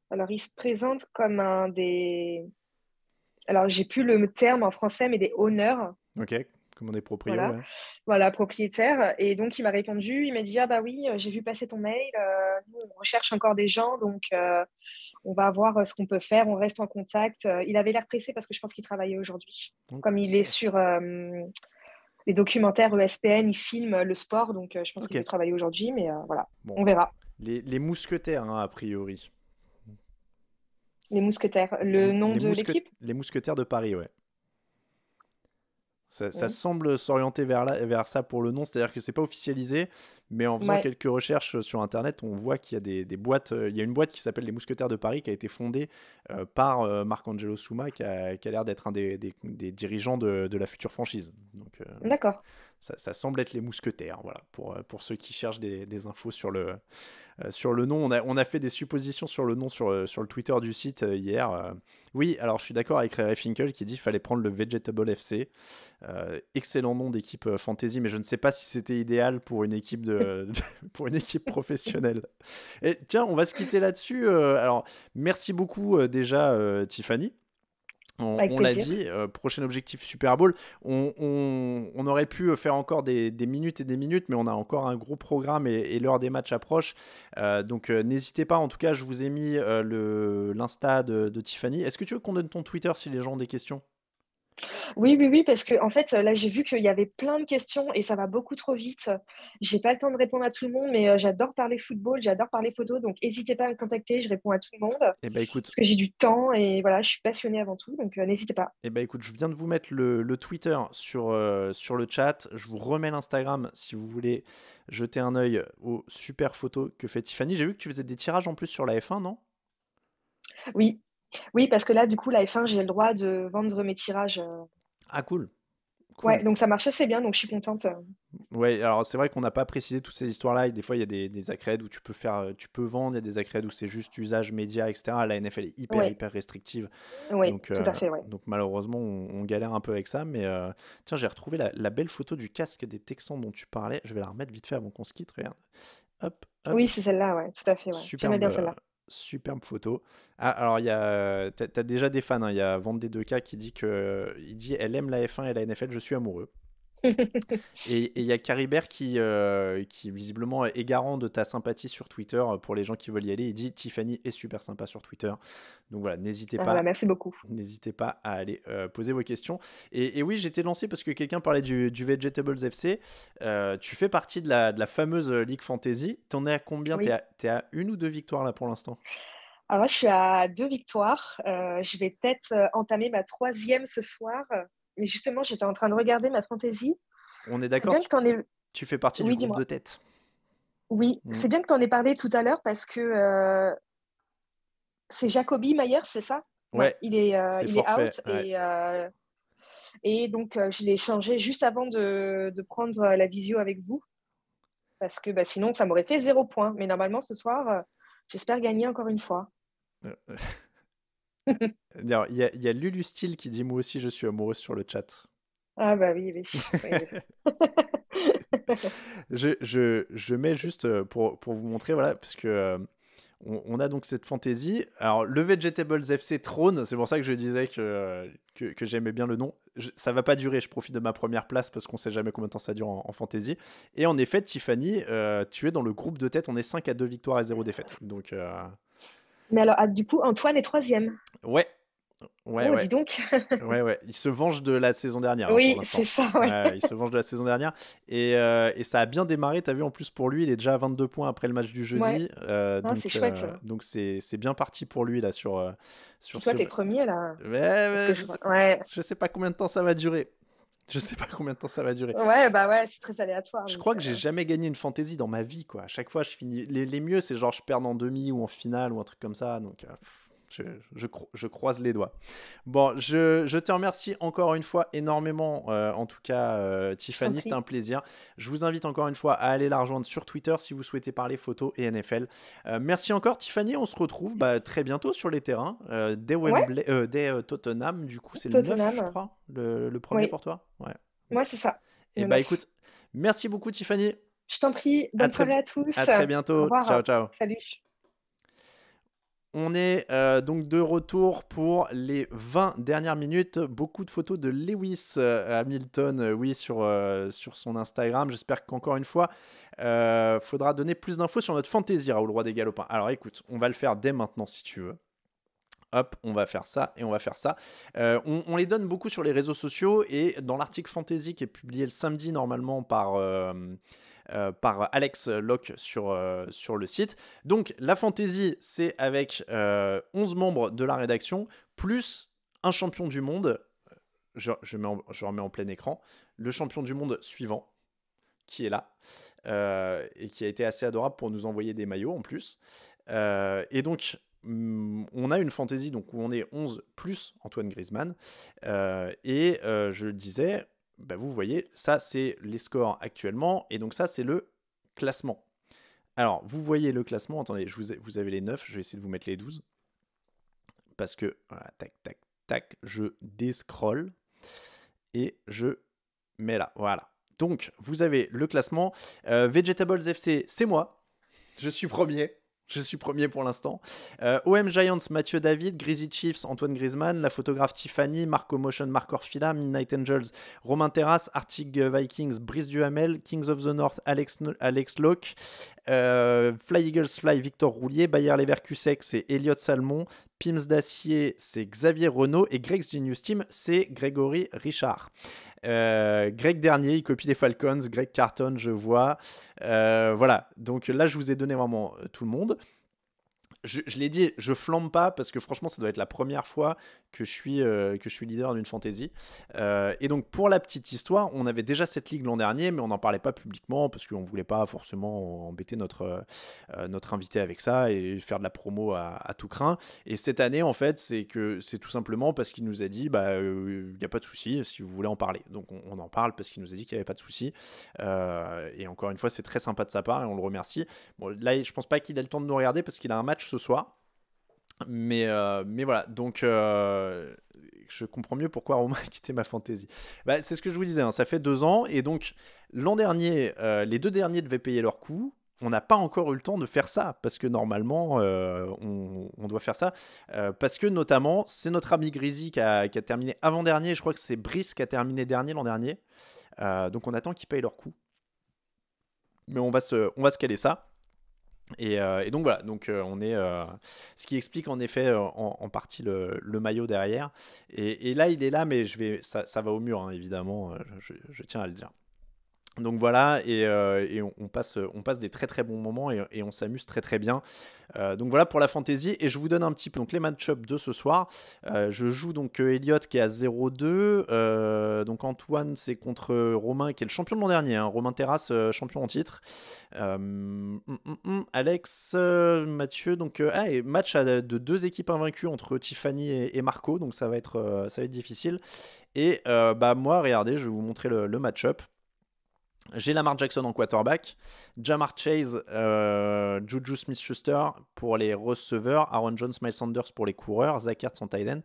Alors, il se présente comme un des... Alors, j'ai plus le terme en français, mais des honneurs. Ok, comme on est proprio, Voilà, ouais. voilà, propriétaire. Et donc, il m'a répondu, il m'a dit, ah bah oui, j'ai vu passer ton mail, nous, on recherche encore des gens, donc on va voir ce qu'on peut faire, on reste en contact. Il avait l'air pressé parce que je pense qu'il travaillait aujourd'hui. Comme il est Ok. sur les documentaires ESPN, il filme le sport, donc je pense qu'il Ok. peut travailler aujourd'hui, mais voilà, Bon, on verra. les mousquetaires, hein, a priori. Les mousquetaires, le nom de l'équipe? Les mousquetaires de Paris, ouais. Ça Oui. semble s'orienter vers ça pour le nom, c'est-à-dire que c'est pas officialisé, mais en faisant Ouais, quelques recherches sur Internet, on voit qu'il y a des boîtes. Il y a une boîte qui s'appelle les Mousquetaires de Paris qui a été fondée par Marc-Angelo Souma, qui a l'air d'être un des dirigeants de la future franchise. Donc d'accord. ça semble être les Mousquetaires, voilà, pour ceux qui cherchent des infos sur le nom. On a fait des suppositions sur le nom sur le Twitter du site hier. Oui, alors je suis d'accord avec Ray Finkel qui dit qu'il fallait prendre le Vegetable FC. Excellent nom d'équipe fantasy, mais je ne sais pas si c'était idéal pour une équipe pour une équipe professionnelle. Et tiens, on va se quitter là-dessus. Alors, merci beaucoup déjà, Tiffany. Avec On l'a plaisir. dit, prochain objectif Super Bowl. On aurait pu faire encore des minutes et des minutes, mais on a encore un gros programme et l'heure des matchs approche. Donc n'hésitez pas, en tout cas, je vous ai mis l'Insta de Tiffany. Est-ce que tu veux qu'on donne ton Twitter si les gens ont des questions? Oui, oui, oui, parce que en fait, là, j'ai vu qu'il y avait plein de questions et ça va beaucoup trop vite. J'ai pas le temps de répondre à tout le monde, mais j'adore parler football, j'adore parler photo, donc n'hésitez pas à me contacter, je réponds à tout le monde Eh ben écoute, parce que j'ai du temps et voilà, je suis passionnée avant tout, donc n'hésitez pas. écoute, je viens de vous mettre le Twitter sur le chat. Je vous remets l'Instagram si vous voulez jeter un œil aux super photos que fait Tiffany. J'ai vu que tu faisais des tirages en plus sur la F1, non? Oui, oui, parce que là, du coup, la F1, j'ai le droit de vendre mes tirages. Ah, cool. Cool. Ouais, donc ça marche assez bien, donc je suis contente. Ouais, alors c'est vrai qu'on n'a pas précisé toutes ces histoires-là. Et des fois, il y a des accrèdes où tu peux vendre, il y a des accrèdes où c'est juste usage média, etc. La NFL est Oui, hyper restrictive. oui, Donc, tout à fait, ouais. donc malheureusement, on galère un peu avec ça. Mais tiens, j'ai retrouvé la belle photo du casque des Texans dont tu parlais. Je vais la remettre vite fait avant qu'on se quitte. Regarde. Hop, hop. Oui, c'est celle-là, ouais, tout à fait, ouais. J'aimais bien Superbe, celle-là. superbe photo. Ah, alors t'as déjà des fans, hein. Il y a Vente des 2K qui dit il dit elle aime la F1 et la NFL, je suis amoureux. Et il y a Caribert qui visiblement est garant de ta sympathie sur Twitter pour les gens qui veulent y aller. Il dit Tiffany est super sympa sur Twitter. Donc voilà, Ah, bah, merci beaucoup. n'hésitez pas à aller poser vos questions. Et oui, j'étais lancé parce que quelqu'un parlait du Vegetables FC. Tu fais partie de la fameuse Ligue Fantasy. T'en es à combien? Oui. T'es à une ou deux victoires là pour l'instant? Alors là, je suis à 2 victoires. Je vais peut-être entamer ma troisième ce soir. Mais justement, j'étais en train de regarder ma fantaisie. On est C'est d'accord, bien que tu en aies... tu fais partie du Oui, groupe de dis-moi. tête. Oui, Mm. c'est bien que tu en aies parlé tout à l'heure parce que c'est Jacoby Myers, c'est ça? Ouais, Ouais, c'est il est forfait. out Ouais. et donc je l'ai changé juste avant de prendre la visio avec vous parce que bah, sinon ça m'aurait fait 0 point. Mais normalement ce soir, j'espère gagner encore une fois. Euh, alors, il y a Lulu Steel qui dit moi aussi je suis amoureuse sur le chat. Ah bah oui, oui. Oui, Je mets juste pour vous montrer, voilà, parce que on a donc cette fantaisie. Alors, le Vegetables FC trône, c'est pour ça que je disais que j'aimais bien le nom. Ça va pas durer, je profite de ma première place parce qu'on sait jamais combien de temps ça dure en fantaisie. Et en effet, Tiffany, tu es dans le groupe de tête, on est 5 à 2 victoires et 0 défaite. Donc, Mais alors, ah, du coup, Antoine est troisième. ouais, ouais, Oh, ouais. dis donc. Ouais, ouais, il se venge de la saison dernière, hein, pour Oui, c'est l'instant. ça, ouais. Ouais, il se venge de la saison dernière. Et ça a bien démarré, t'as vu, en plus pour lui, il est déjà à 22 points après le match du Ouais. jeudi. Ah, c'est chouette, ça. Donc c'est bien parti pour lui, là, sur Puis toi, ce... t'es premier, là. Ouais, Parce ouais, que je sais, ouais. je sais pas combien de temps ça va durer. Je sais pas combien de temps ça va durer. Ouais, bah ouais, c'est très aléatoire. Je Donc, crois que j'ai jamais gagné une fantasy dans ma vie, quoi. À chaque fois, je finis. Les mieux, c'est genre je perds en demi ou en finale ou un truc comme ça. Donc, je croise les doigts. Bon, je te remercie encore une fois énormément, en tout cas, je t'en Tiffany. C'était prie. un plaisir. Je vous invite encore une fois à aller la rejoindre sur Twitter si vous souhaitez parler photo et NFL. Merci encore, Tiffany. On se retrouve très bientôt sur les terrains, dès Ouais, Wembley, dès Tottenham. Du coup, c'est le 9, je Tottenham. crois, le premier Oui, pour toi. Ouais. moi, c'est ça, Et le bah 9. écoute, merci beaucoup, Tiffany. Je t'en prie, À bonne très, soirée à à tous. très Au bientôt. Ciao, revoir. ciao. Salut. On est donc de retour pour les 20 dernières minutes. Beaucoup de photos de Lewis Hamilton, oui, sur son Instagram. J'espère qu'encore une fois, faudra donner plus d'infos sur notre fantaisie, Raoul Roi des Galopins. Alors écoute, on va le faire dès maintenant si tu veux. Hop, on va faire ça et on va faire ça. On les donne beaucoup sur les réseaux sociaux et dans l'article fantasy qui est publié le samedi normalement par Alex Locke sur le site. Donc la fantasy, c'est avec 11 membres de la rédaction, plus un champion du monde. Je remets en plein écran. Le champion du monde suivant, qui est là, et qui a été assez adorable pour nous envoyer des maillots en plus. Et donc, on a une fantasy donc, où on est 11 plus Antoine Griezmann. Je le disais, bah, vous voyez, ça c'est les scores actuellement, et donc ça c'est le classement. Alors, vous voyez le classement, attendez, vous avez les 9, je vais essayer de vous mettre les 12. Parce que, voilà, tac, tac, tac, je descroll, et je mets là, voilà. Donc, vous avez le classement. Vegetables FC, c'est moi. Je suis premier. Je suis premier pour l'instant. OM Giants, Mathieu David. Greasy Chiefs, Antoine Griezmann. La photographe Tiffany. Marco Motion, Marc Orfila. Midnight Angels, Romain Terrasse. Arctic Vikings, Brice Duhamel. Kings of the North, Alex Locke. Fly Eagles Fly, Victor Roulier. Bayer Leverkusen, c'est Elliot Salmon. Pims d'Acier, c'est Xavier Renaud. Et Greg's Genius Team, c'est Grégory Richard. Greg Dernier, il copie les Falcons. Greg Carton, je vois. Voilà, donc là, je vous ai donné vraiment tout le monde. Je l'ai dit, je flambe pas parce que franchement, ça doit être la première fois que je suis leader d'une fantasy. Et donc, pour la petite histoire, on avait déjà cette ligue l'an dernier, mais on n'en parlait pas publiquement parce qu'on ne voulait pas forcément embêter notre invité avec ça et faire de la promo à tout crin. Et cette année, en fait, c'est tout simplement parce qu'il nous a dit, il n'y a pas de souci si vous voulez en parler. Donc, on en parle parce qu'il nous a dit qu'il n'y avait pas de souci. Et encore une fois, c'est très sympa de sa part et on le remercie. Bon, là, je pense pas qu'il ait le temps de nous regarder parce qu'il a un match ce soir. Mais voilà, donc je comprends mieux pourquoi Romain a quitté ma fantasy. Bah, c'est ce que je vous disais, hein, ça fait 2 ans. Et donc, l'an dernier, les 2 derniers devaient payer leur coût. On n'a pas encore eu le temps de faire ça, parce que normalement, on doit faire ça. Parce que notamment, c'est notre ami Grizzly qui a terminé avant-dernier. Je crois que c'est Brice qui a terminé dernier l'an dernier. Donc, on attend qu'ils payent leur coût. Mais on va se caler ça. Et donc voilà, donc on est, ce qui explique en effet en partie le maillot derrière. Et là, il est là, mais ça va au mur, hein, évidemment, je tiens à le dire. Donc voilà, et on passe des très très bons moments et on s'amuse très très bien. Donc voilà pour la fantasy, et je vous donne un petit peu donc, les match-up de ce soir. Je joue donc Elliot qui est à 0-2. Donc Antoine, c'est contre Romain qui est le champion de l'an dernier, hein, Romain Terrasse, champion en titre. Alex, Mathieu, donc et match de 2 équipes invaincues entre Tiffany et Marco, donc ça va être difficile. Et moi, regardez, je vais vous montrer le match-up. J'ai Lamar Jackson en quarterback, Jamar Chase, Juju Smith-Schuster pour les receveurs, Aaron Jones, Miles Sanders pour les coureurs, Zach Ertz en tight end,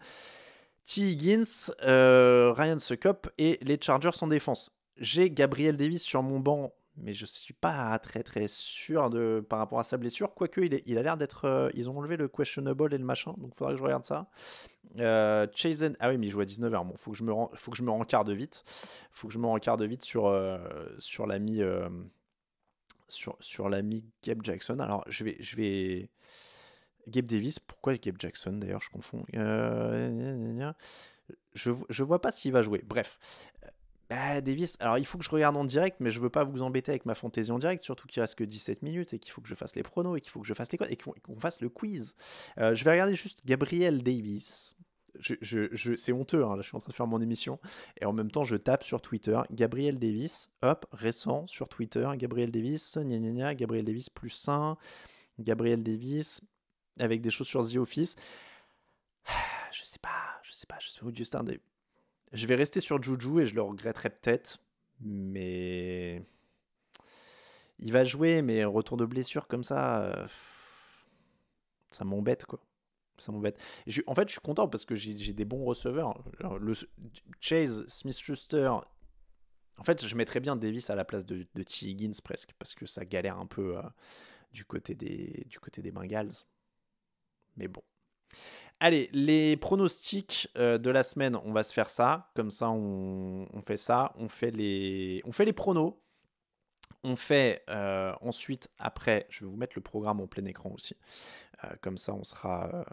T. Higgins, Ryan Succop et les Chargers en défense. J'ai Gabriel Davis sur mon banc, mais je ne suis pas très très sûr par rapport à sa blessure, quoique il a l'air d'être... ils ont enlevé le questionable et le machin, donc il faudra que je regarde ça. Chazen, ah oui, mais il joue à 19h. Bon, faut que je me rencarde vite. Faut que je me rencarde vite sur l'ami sur l'ami Gabe Jackson. Alors je vais Gabe Davis. Pourquoi Gabe Jackson d'ailleurs, je confonds. Je vois pas s'il va jouer. Bref. Davis, alors il faut que je regarde en direct, mais je veux pas vous embêter avec ma fantaisie en direct, surtout qu'il reste que 17 minutes et qu'il faut que je fasse les pronos et qu'il faut que je fasse les codes et qu'on fasse le quiz. Je vais regarder juste Gabriel Davis c'est honteux, hein, là, je suis en train de faire mon émission. Et en même temps, je tape sur Twitter, Gabriel Davis, hop, récent sur Twitter, Gabriel Davis, gna gna gna, Gabriel Davis plus 1, Gabriel Davis, avec des choses sur The Office. Je sais pas, Augustin Davis. Je vais rester sur Juju et je le regretterai peut-être, mais il va jouer, mais retour de blessure comme ça m'embête, quoi. Ça m'embête. En fait, je suis content parce que j'ai des bons receveurs. Alors, Chase, Smith-Schuster. En fait, je mettrais bien Davis à la place de T. Higgins presque, parce que ça galère un peu du côté des Bengals. Mais bon. Allez, les pronostics de la semaine, on va se faire ça. Comme ça, on fait ça. On fait les pronos. On fait ensuite, après, je vais vous mettre le programme en plein écran aussi. Comme ça, on sera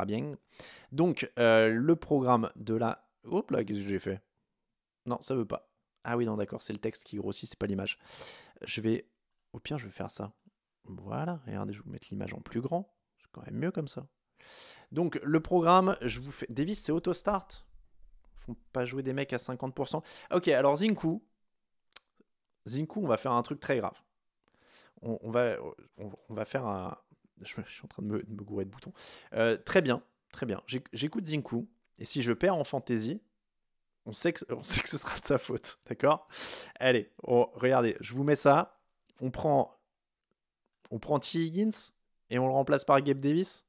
bien. Donc, le programme de la... Hop là, qu'est-ce que j'ai fait? Non, ça veut pas. Ah oui, non, d'accord, c'est le texte qui grossit, c'est pas l'image. Au pire, je vais faire ça. Voilà, regardez, je vais vous mettre l'image en plus grand. C'est quand même mieux comme ça. Donc, le programme, je vous fais... Davis, c'est auto-start. Font pas jouer des mecs à 50%. Ok, alors Zinku, on va faire un truc très grave. On va faire un... Je suis en train de me gourer de boutons. Très bien. J'écoute Zinku. Et si je perds en fantasy, on sait que ce sera de sa faute. D'accord? Allez, regardez, je vous mets ça. On prend T. Higgins et on le remplace par Gabe Davis.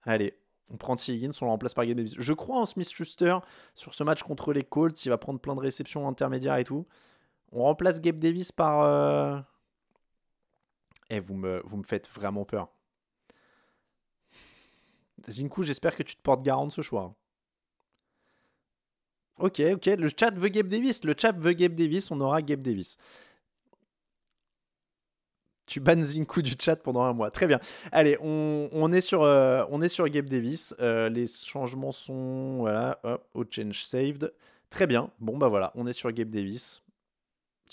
Allez, on prend T. Higgins, on le remplace par Gabe Davis. Je crois en Smith-Schuster sur ce match contre les Colts. Il va prendre plein de réceptions intermédiaires et tout. On remplace Gabe Davis par... vous me faites vraiment peur. Zinku, j'espère que tu te portes garant de ce choix. Ok, le chat veut Gabe Davis. On aura Gabe Davis. Tu bannes Zinku du chat pendant 1 mois. Très bien. Allez, on est sur Gabe Davis. Les changements sont... Voilà, hop, au change saved. Très bien. Bon, bah voilà, on est sur Gabe Davis.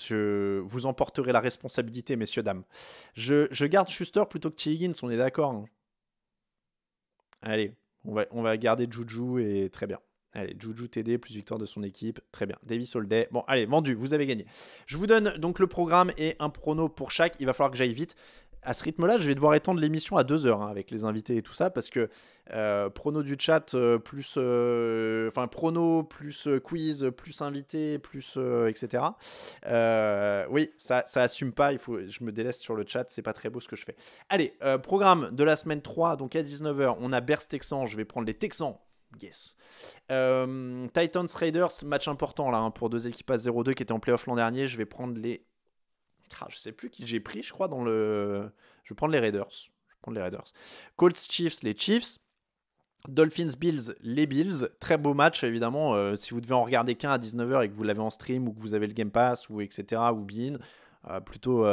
Vous en porterez la responsabilité, messieurs, dames. Je garde Schuster plutôt que T. Higgins, on est d'accord, hein. Allez, on va garder Juju et très bien. Allez, Juju TD plus victoire de son équipe. Très bien. Davis all day. Bon, allez, vendu, vous avez gagné. Je vous donne donc le programme et un prono pour chaque. Il va falloir que j'aille vite. À ce rythme-là, je vais devoir étendre l'émission à 2 heures, hein, avec les invités et tout ça, parce que prono du chat plus... prono plus quiz plus invité plus etc. Oui, ça assume pas. Je me délaisse sur le chat. C'est pas très beau ce que je fais. Allez, programme de la semaine 3. Donc à 19h, on a Bears Texans. Je vais prendre les Texans. Yes. Titans Raiders, match important là, hein, pour 2 équipes à 0-2 qui étaient en playoff l'an dernier. Je vais prendre les... je sais plus qui j'ai pris, je crois, je vais prendre les Raiders. Colts Chiefs, les Chiefs. Dolphins Bills, les Bills. Très beau match, évidemment. Si vous devez en regarder qu'un à 19h et que vous l'avez en stream ou que vous avez le Game Pass ou etc. ou Bean, plutôt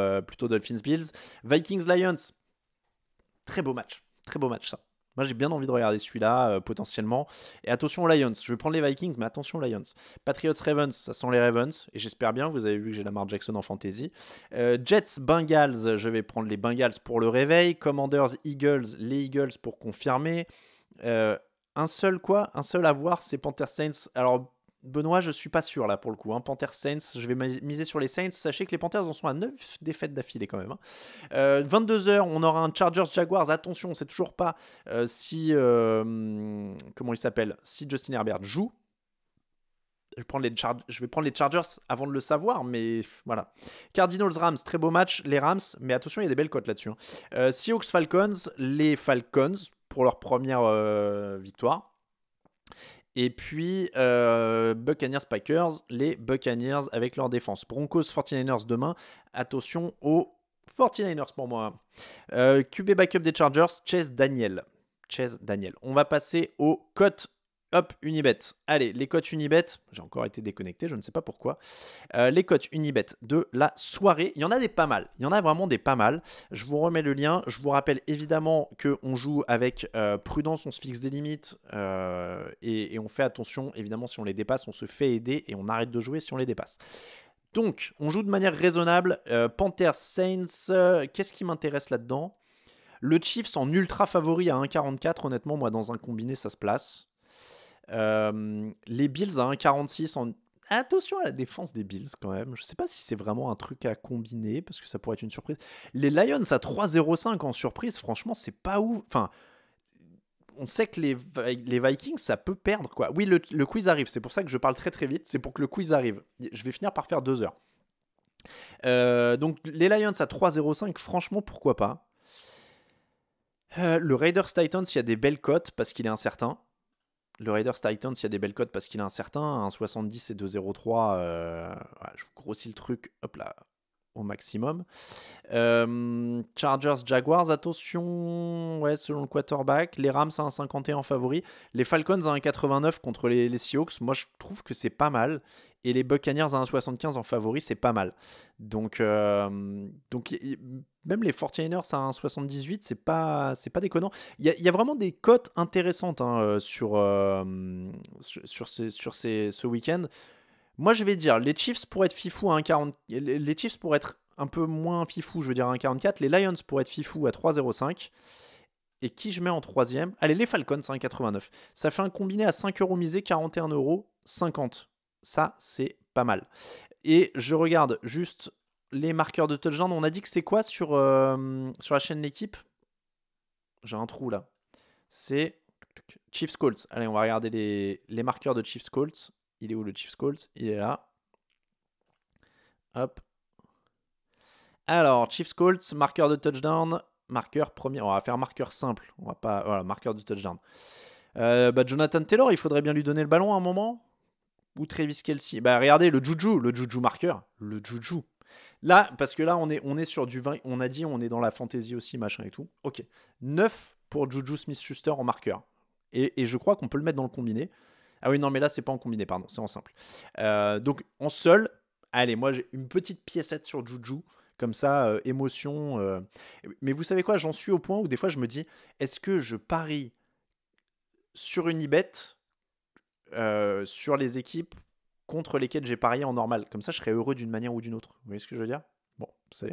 Dolphins Bills. Vikings Lions. Très beau match ça. Moi, j'ai bien envie de regarder celui-là, potentiellement. Et attention aux Lions. Je vais prendre les Vikings, mais attention aux Lions. Patriots Ravens, ça sent les Ravens. Et j'espère bien, vous avez vu que j'ai Lamar Jackson en fantasy. Jets Bengals, je vais prendre les Bengals pour le réveil. Commanders Eagles, les Eagles pour confirmer. Un seul à voir, c'est Panthers Saints. Alors, Benoît, je suis pas sûr là pour le coup. Hein. Panthers Saints, je vais miser sur les Saints. Sachez que les Panthers en sont à 9 défaites d'affilée quand même. Hein. 22h, on aura un Chargers Jaguars. Attention, on sait toujours pas si comment il s'appelle, si Justin Herbert joue. Je vais prendre les Chargers avant de le savoir, mais voilà. Cardinals Rams, très beau match, les Rams, mais attention, il y a des belles cotes là-dessus. Hein. Seahawks Falcons, les Falcons pour leur première victoire. Et puis, Buccaneers Packers, les Buccaneers avec leur défense. Broncos 49ers demain. Attention aux 49ers pour moi. QB backup des Chargers, Chase Daniel. On va passer aux cotes. Hop, Unibet. Allez, les cotes Unibet. J'ai encore été déconnecté, je ne sais pas pourquoi. Les cotes Unibet de la soirée. Il y en a des pas mal. Il y en a vraiment des pas mal. Je vous remets le lien. Je vous rappelle évidemment qu'on joue avec prudence, on se fixe des limites et on fait attention. Évidemment, si on les dépasse, on se fait aider et on arrête de jouer si on les dépasse. Donc, on joue de manière raisonnable. Panthers Saints, qu'est-ce qui m'intéresse là-dedans ? Le Chiefs en ultra favori à 1,44, honnêtement, moi, dans un combiné, ça se place. Les Bills à 1,46 en... Attention à la défense des Bills quand même. Je sais pas si c'est vraiment un truc à combiner parce que ça pourrait être une surprise. Les Lions à 3,05 en surprise, franchement, c'est pas ouf. Enfin, on sait que les Vikings, ça peut perdre quoi. Oui, le quiz arrive. C'est pour ça que je parle très très vite. C'est pour que le quiz arrive. Je vais finir par faire 2 heures. Donc les Lions à 3,05, franchement, pourquoi pas. Le Raiders Titans, il y a des belles cotes parce qu'il est incertain. Le Raiders Titans, il y a des belles cotes parce qu'il est incertain. 1,70 et 2,03. Je vous grossis le truc, hop là, au maximum. Chargers Jaguars, attention, ouais, selon le quarterback. Les Rams à 1,51 en favori. Les Falcons à 1,89 contre les Seahawks. Moi, je trouve que c'est pas mal. Et les Buccaneers à 1,75 en favori, c'est pas mal. Donc même les 49ers à 1,78, c'est pas déconnant. Il y a vraiment des cotes intéressantes sur ce week-end. Moi, je vais dire, les Chiefs pourraient être fifou à 1,40. Les Chiefs pourraient être un peu moins fifou, je veux dire à 1,44. Les Lions pourraient être fifou à 3,05. Et qui je mets en troisième? Allez, les Falcons à 1,89. Ça fait un combiné à 5 € misé, 41,50 €. Ça, c'est pas mal. Et je regarde juste les marqueurs de touchdown. On a dit que c'est quoi sur la chaîne L'équipe? J'ai un trou là. C'est Chiefs Colts. Allez, on va regarder les marqueurs de Chiefs Colts. Il est où le Chiefs Colts? Il est là. Hop. Alors, Chiefs Colts, marqueur de touchdown. Marqueur premier. On va faire marqueur simple. On va pas. Voilà, marqueur de touchdown. Jonathan Taylor, il faudrait bien lui donner le ballon à un moment. Ou Travis Kelce. Regardez, le Juju marqueur. Le Juju. Là, parce que là, on est sur du 20. On a dit, on est dans la fantasy aussi, machin et tout. Ok. 9 pour Juju Smith-Schuster en marqueur. Et je crois qu'on peut le mettre dans le combiné. Ah oui, non, mais là, c'est pas en combiné, pardon. C'est en simple. Donc, en seul, allez, moi, j'ai une petite piécette sur Juju. Comme ça, émotion. Mais vous savez quoi, j'en suis au point où des fois, je me dis, est-ce que je parie sur une ibet sur les équipes contre lesquelles j'ai parié en normal? Comme ça, je serais heureux d'une manière ou d'une autre. Vous voyez ce que je veux dire? Bon, c'est...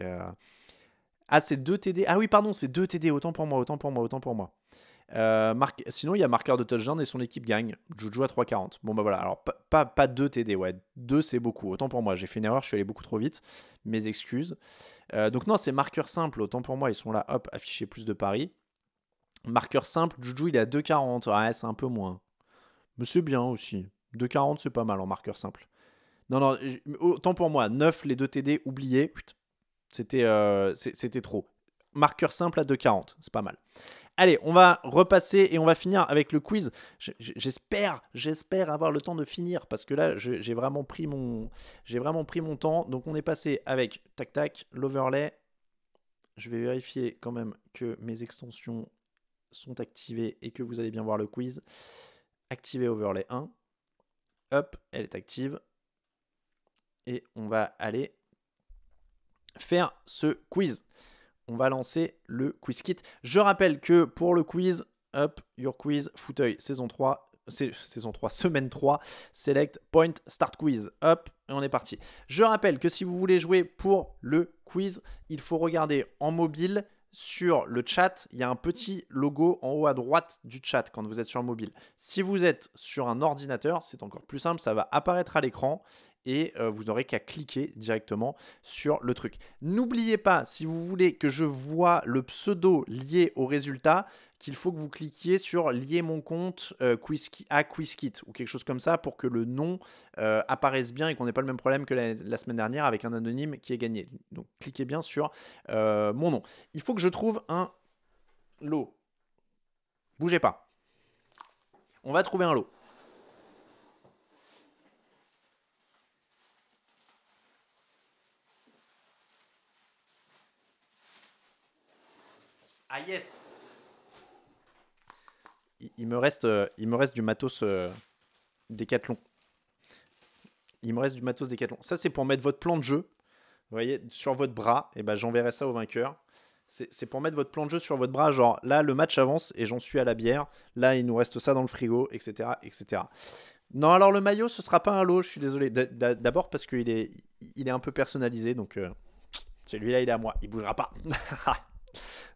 Ah, c'est 2 TD. Ah oui, pardon, c'est 2 TD. Autant pour moi. Sinon, il y a marqueur de touchdown et son équipe gagne. Juju à 3,40. Bon, bah voilà. Alors, pas 2 TD. Ouais, 2, c'est beaucoup. Autant pour moi. J'ai fait une erreur. Je suis allé beaucoup trop vite. Mes excuses. Donc, non, c'est marqueur simple. Autant pour moi. Ils sont là. Hop, afficher plus de paris. Marqueur simple. Juju, il est à 2,40. Ouais, c'est un peu moins. Mais c'est bien aussi. 2,40, c'est pas mal en marqueur simple. Non, autant pour moi. 9, les 2 TD, oubliés. C'était trop. Marqueur simple à 2,40. C'est pas mal. Allez, on va repasser et on va finir avec le quiz. J'espère avoir le temps de finir parce que là, j'ai vraiment pris mon temps. Donc, on est passé avec tac, l'overlay. Je vais vérifier quand même que mes extensions sont activées et que vous allez bien voir le quiz. Activer overlay 1. Hop, elle est active. Et on va aller faire ce quiz. On va lancer le quiz kit. Je rappelle que pour le quiz, hop, Your Quiz, Fauteuil, saison 3, semaine 3, Select, Point, Start Quiz. Hop, et on est parti. Je rappelle que si vous voulez jouer pour le quiz, il faut regarder en mobile. Sur le chat, il y a un petit logo en haut à droite du chat quand vous êtes sur mobile. Si vous êtes sur un ordinateur, c'est encore plus simple, ça va apparaître à l'écran et vous n'aurez qu'à cliquer directement sur le truc. N'oubliez pas, si vous voulez que je vois le pseudo lié au résultat, qu'il faut que vous cliquiez sur lier mon compte à QuizKit ou quelque chose comme ça pour que le nom apparaisse bien et qu'on n'ait pas le même problème que la semaine dernière avec un anonyme qui est gagné. Donc cliquez bien sur mon nom. Il faut que je trouve un lot. Bougez pas. On va trouver un lot. Ah yes. Il me reste du matos Décathlon. Ça, c'est pour mettre votre plan de jeu. Vous voyez, sur votre bras. Et ben, j'enverrai ça au vainqueur. C'est pour mettre votre plan de jeu sur votre bras. Genre, là, le match avance et j'en suis à la bière. Là, il nous reste ça dans le frigo, etc., etc. Non, alors le maillot, ce sera pas un lot. Je suis désolé. D'abord parce qu'il est un peu personnalisé. Donc, celui-là, il est à moi. Il bougera pas.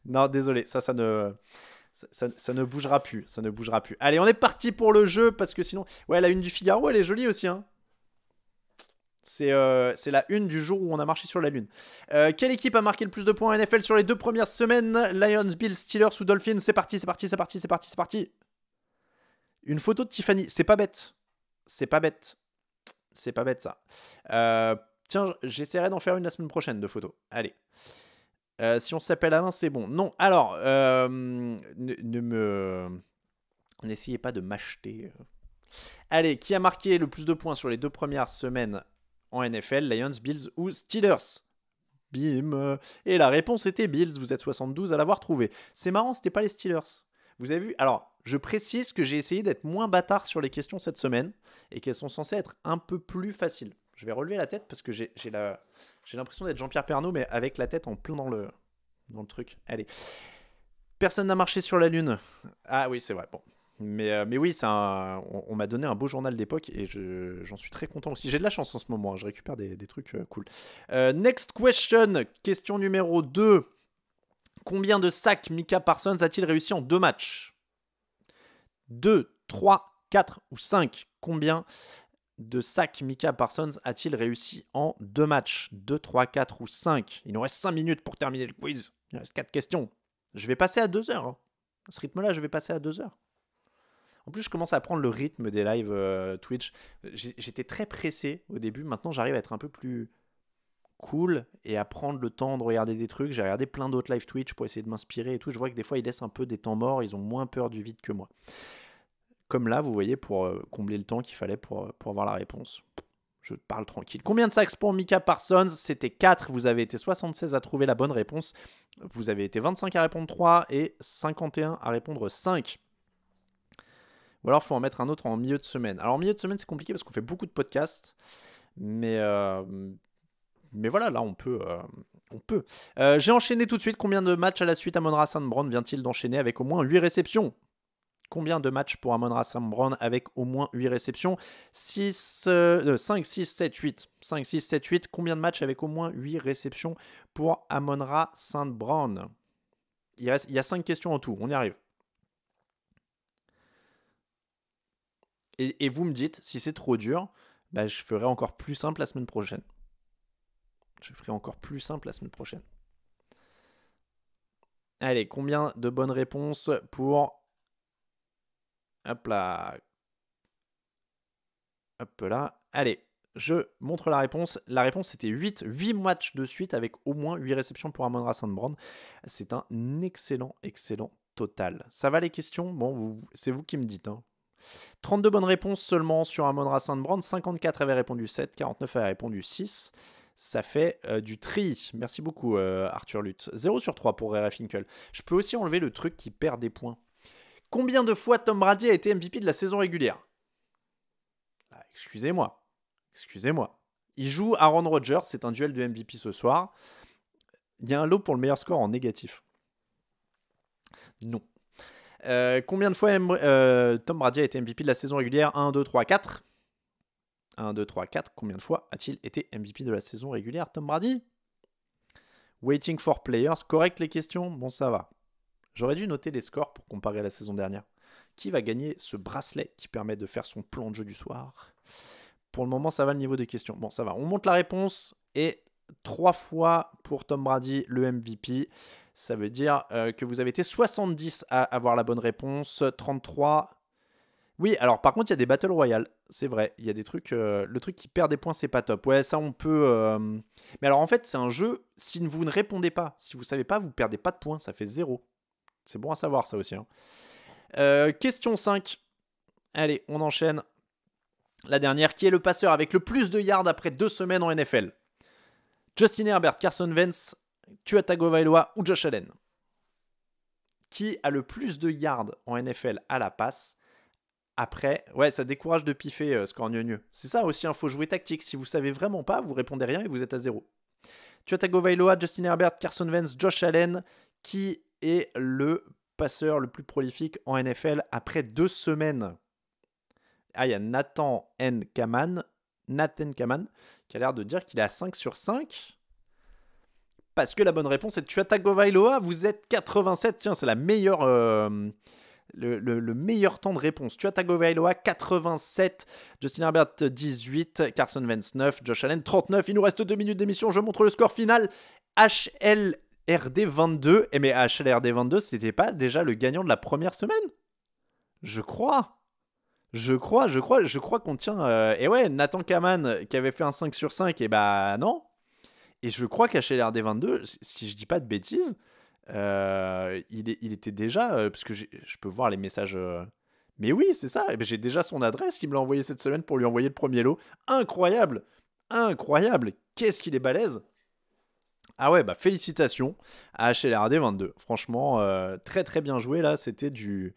Non, désolé, ça ne bougera plus. Ça ne bougera plus. Allez, on est parti pour le jeu parce que sinon. Ouais, la une du Figaro, elle est jolie aussi. Hein. C'est la une du jour où on a marché sur la lune. Quelle équipe a marqué le plus de points en NFL sur les 2 premières semaines? Lions, Bills, Steelers ou Dolphins? C'est parti. Une photo de Tiffany. C'est pas bête. C'est pas bête ça. Tiens, j'essaierai d'en faire une la semaine prochaine de photos. Allez. Si on s'appelle Alain, c'est bon. Non, alors, n'essayez pas de m'acheter. Allez, qui a marqué le plus de points sur les 2 premières semaines en NFL? Lions, Bills ou Steelers? Bim. Et la réponse était Bills. Vous êtes 72 à l'avoir trouvé. C'est marrant, c'était pas les Steelers. Vous avez vu? Alors, je précise que j'ai essayé d'être moins bâtard sur les questions cette semaine et qu'elles sont censées être un peu plus faciles. Je vais relever la tête parce que j'ai l'impression d'être Jean-Pierre Pernaut, mais avec la tête en plein dans le truc. Allez. Personne n'a marché sur la Lune. Ah oui, c'est vrai. Bon. Mais oui, on m'a donné un beau journal d'époque et j'en suis très content aussi. J'ai de la chance en ce moment. Hein. Je récupère des trucs cool. Next question. Question numéro 2. Combien de sacs Micah Parsons a-t-il réussi en 2 matchs? 2, 3, 4 ou 5? Combien de sacs Micah Parsons a-t-il réussi en 2 matchs? 2, 3, 4 ou 5? Il nous reste 5 minutes pour terminer le quiz. Il reste 4 questions. Je vais passer à 2 heures. Hein. À ce rythme-là, je vais passer à 2 heures. En plus, je commence à apprendre le rythme des lives Twitch. J'étais très pressé au début. Maintenant, j'arrive à être un peu plus cool et à prendre le temps de regarder des trucs. J'ai regardé plein d'autres live Twitch pour essayer de m'inspirer et tout. Je vois que des fois, ils laissent un peu des temps morts. Ils ont moins peur du vide que moi. Comme là, vous voyez, pour combler le temps qu'il fallait pour avoir la réponse. Je parle tranquille. Combien de sacs pour Micah Parsons? C'était 4. Vous avez été 76 à trouver la bonne réponse. Vous avez été 25 à répondre 3 et 51 à répondre 5. Ou alors, il faut en mettre un autre en milieu de semaine. Alors, en milieu de semaine, c'est compliqué parce qu'on fait beaucoup de podcasts. Mais voilà, là, on peut. J'ai enchaîné tout de suite. Combien de matchs à la suite Amon-Ra St. Brown vient-il d'enchaîner avec au moins 8 réceptions? Combien de matchs pour Amon-Ra St. Brown avec au moins 8 réceptions? 5, 6, 7, 8. 5, 6, 7, 8. Combien de matchs avec au moins 8 réceptions pour Amon-Ra St. Brown? Il y a 5 questions en tout. On y arrive. Et vous me dites, si c'est trop dur, bah, je ferai encore plus simple la semaine prochaine. Allez, combien de bonnes réponses pour... Hop là. Hop là. Allez, je montre la réponse. La réponse, c'était 8 matchs de suite avec au moins 8 réceptions pour Amon-Ra St. Brown. C'est un excellent total. Ça va les questions? Bon, c'est vous qui me dites. Hein. 32 bonnes réponses seulement sur Amon-Ra St. Brown. 54 avaient répondu 7, 49 avaient répondu 6. Ça fait du tri. Merci beaucoup, Arthur Luth. 0 sur 3 pour Ray Finkel. Je peux aussi enlever le truc qui perd des points. Combien de fois Tom Brady a été MVP de la saison régulière? Ah, excusez-moi. Il joue Aaron Rodgers. C'est un duel de MVP ce soir. Il y a un lot pour le meilleur score en négatif. Non. Combien de fois Tom Brady a été MVP de la saison régulière? 1, 2, 3, 4. 1, 2, 3, 4. Combien de fois a-t-il été MVP de la saison régulière, Tom Brady? Waiting for players. Correct les questions? Bon, ça va. J'aurais dû noter les scores pour comparer à la saison dernière. Qui va gagner ce bracelet qui permet de faire son plan de jeu du soir? Pour le moment, ça va le niveau des questions. Bon, ça va. On monte la réponse et 3 fois pour Tom Brady, le MVP. Ça veut dire que vous avez été 70 à avoir la bonne réponse. 33. Oui, alors par contre, il y a des Battle Royale. C'est vrai, il y a des trucs... le truc qui perd des points, c'est pas top. Ouais, ça, on peut... Mais alors, en fait, c'est un jeu, si vous ne répondez pas, si vous ne savez pas, vous perdez pas de points. Ça fait 0. C'est bon à savoir, ça aussi. Hein. Question 5. Allez, on enchaîne. La dernière, qui est le passeur avec le plus de yards après 2 semaines en NFL? Justin Herbert, Carson Wentz, Tua Tagovailoa ou Josh Allen? Qui a le plus de yards en NFL à la passe après? Ouais, ça décourage de piffer, score gneu. C'est ça aussi, il faut jouer tactique. Si vous savez vraiment pas, vous répondez rien et vous êtes à 0. Tua Tagovailoa, Justin Herbert, Carson Wentz, Josh Allen. Qui est le passeur le plus prolifique en NFL après 2 semaines? Ah, il y a Nathan Kaman, qui a l'air de dire qu'il est à 5 sur 5. Parce que la bonne réponse est Tua Tagovailoa. Vous êtes 87. Tiens, c'est la meilleure, le meilleur temps de réponse. Tua Tagovailoa 87. Justin Herbert 18. Carson Wentz 9. Josh Allen 39. Il nous reste 2 minutes d'émission. Je montre le score final. HLRD 22. Eh mais HLRD 22, c'était pas déjà le gagnant de la première semaine? Je crois qu'on tient... Et ouais, Nathan Kaman qui avait fait un 5 sur 5, et bah non. Et je crois qu'HLRD 22, si je dis pas de bêtises, il était déjà... parce que je peux voir les messages... Mais oui, c'est ça. Et ben, j'ai déjà son adresse. Il me l'a envoyé cette semaine pour lui envoyer le premier lot. Incroyable. Qu'est-ce qu'il est balèze. Ah ouais, bah félicitations à HLRD 22. Franchement, très très bien joué là. C'était du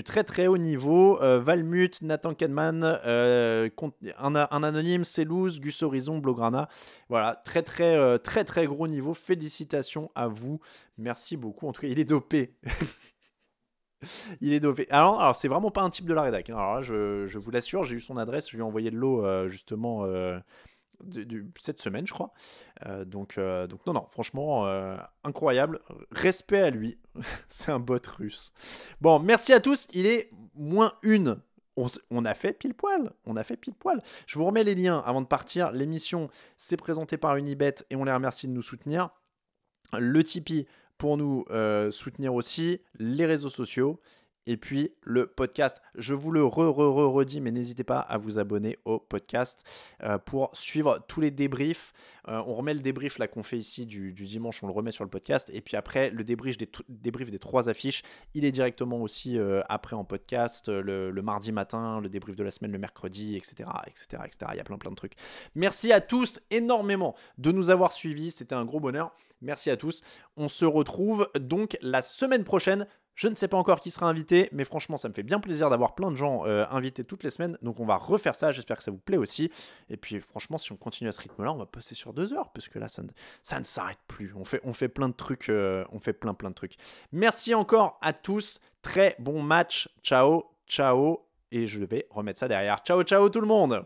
très très haut niveau. Valmut, Nathan Kahneman, un anonyme, Celouz, Gus Horizon, Blograna. Voilà, très très gros niveau. Félicitations à vous. Merci beaucoup. En tout cas, il est dopé. Il est dopé. Alors c'est vraiment pas un type de la rédac. Alors là, je vous l'assure, j'ai eu son adresse. Je lui ai envoyé le lot justement cette semaine, je crois. Donc non, franchement, incroyable. Respect à lui. C'est un bot russe. Bon, merci à tous. Il est -1. On a fait pile poil. Je vous remets les liens avant de partir. L'émission, c'est présenté par Unibet et on les remercie de nous soutenir. Le Tipeee pour nous soutenir aussi. Les réseaux sociaux. Et puis le podcast, je vous le redis, mais n'hésitez pas à vous abonner au podcast pour suivre tous les débriefs. On remet le débrief là qu'on fait ici du dimanche, on le remet sur le podcast. Et puis après, le débrief des 3 affiches, il est directement aussi après en podcast, le mardi matin, le débrief de la semaine le mercredi, etc. Il y a plein de trucs. Merci à tous énormément de nous avoir suivis, c'était un gros bonheur. Merci à tous. On se retrouve donc la semaine prochaine. Je ne sais pas encore qui sera invité, mais franchement, ça me fait bien plaisir d'avoir plein de gens invités toutes les semaines. Donc, on va refaire ça. J'espère que ça vous plaît aussi. Et puis, franchement, si on continue à ce rythme-là, on va passer sur 2 heures, parce que là, ça ne s'arrête plus. On fait plein de trucs. On fait plein de trucs. Merci encore à tous. Très bon match. Ciao. Et je vais remettre ça derrière. Ciao tout le monde.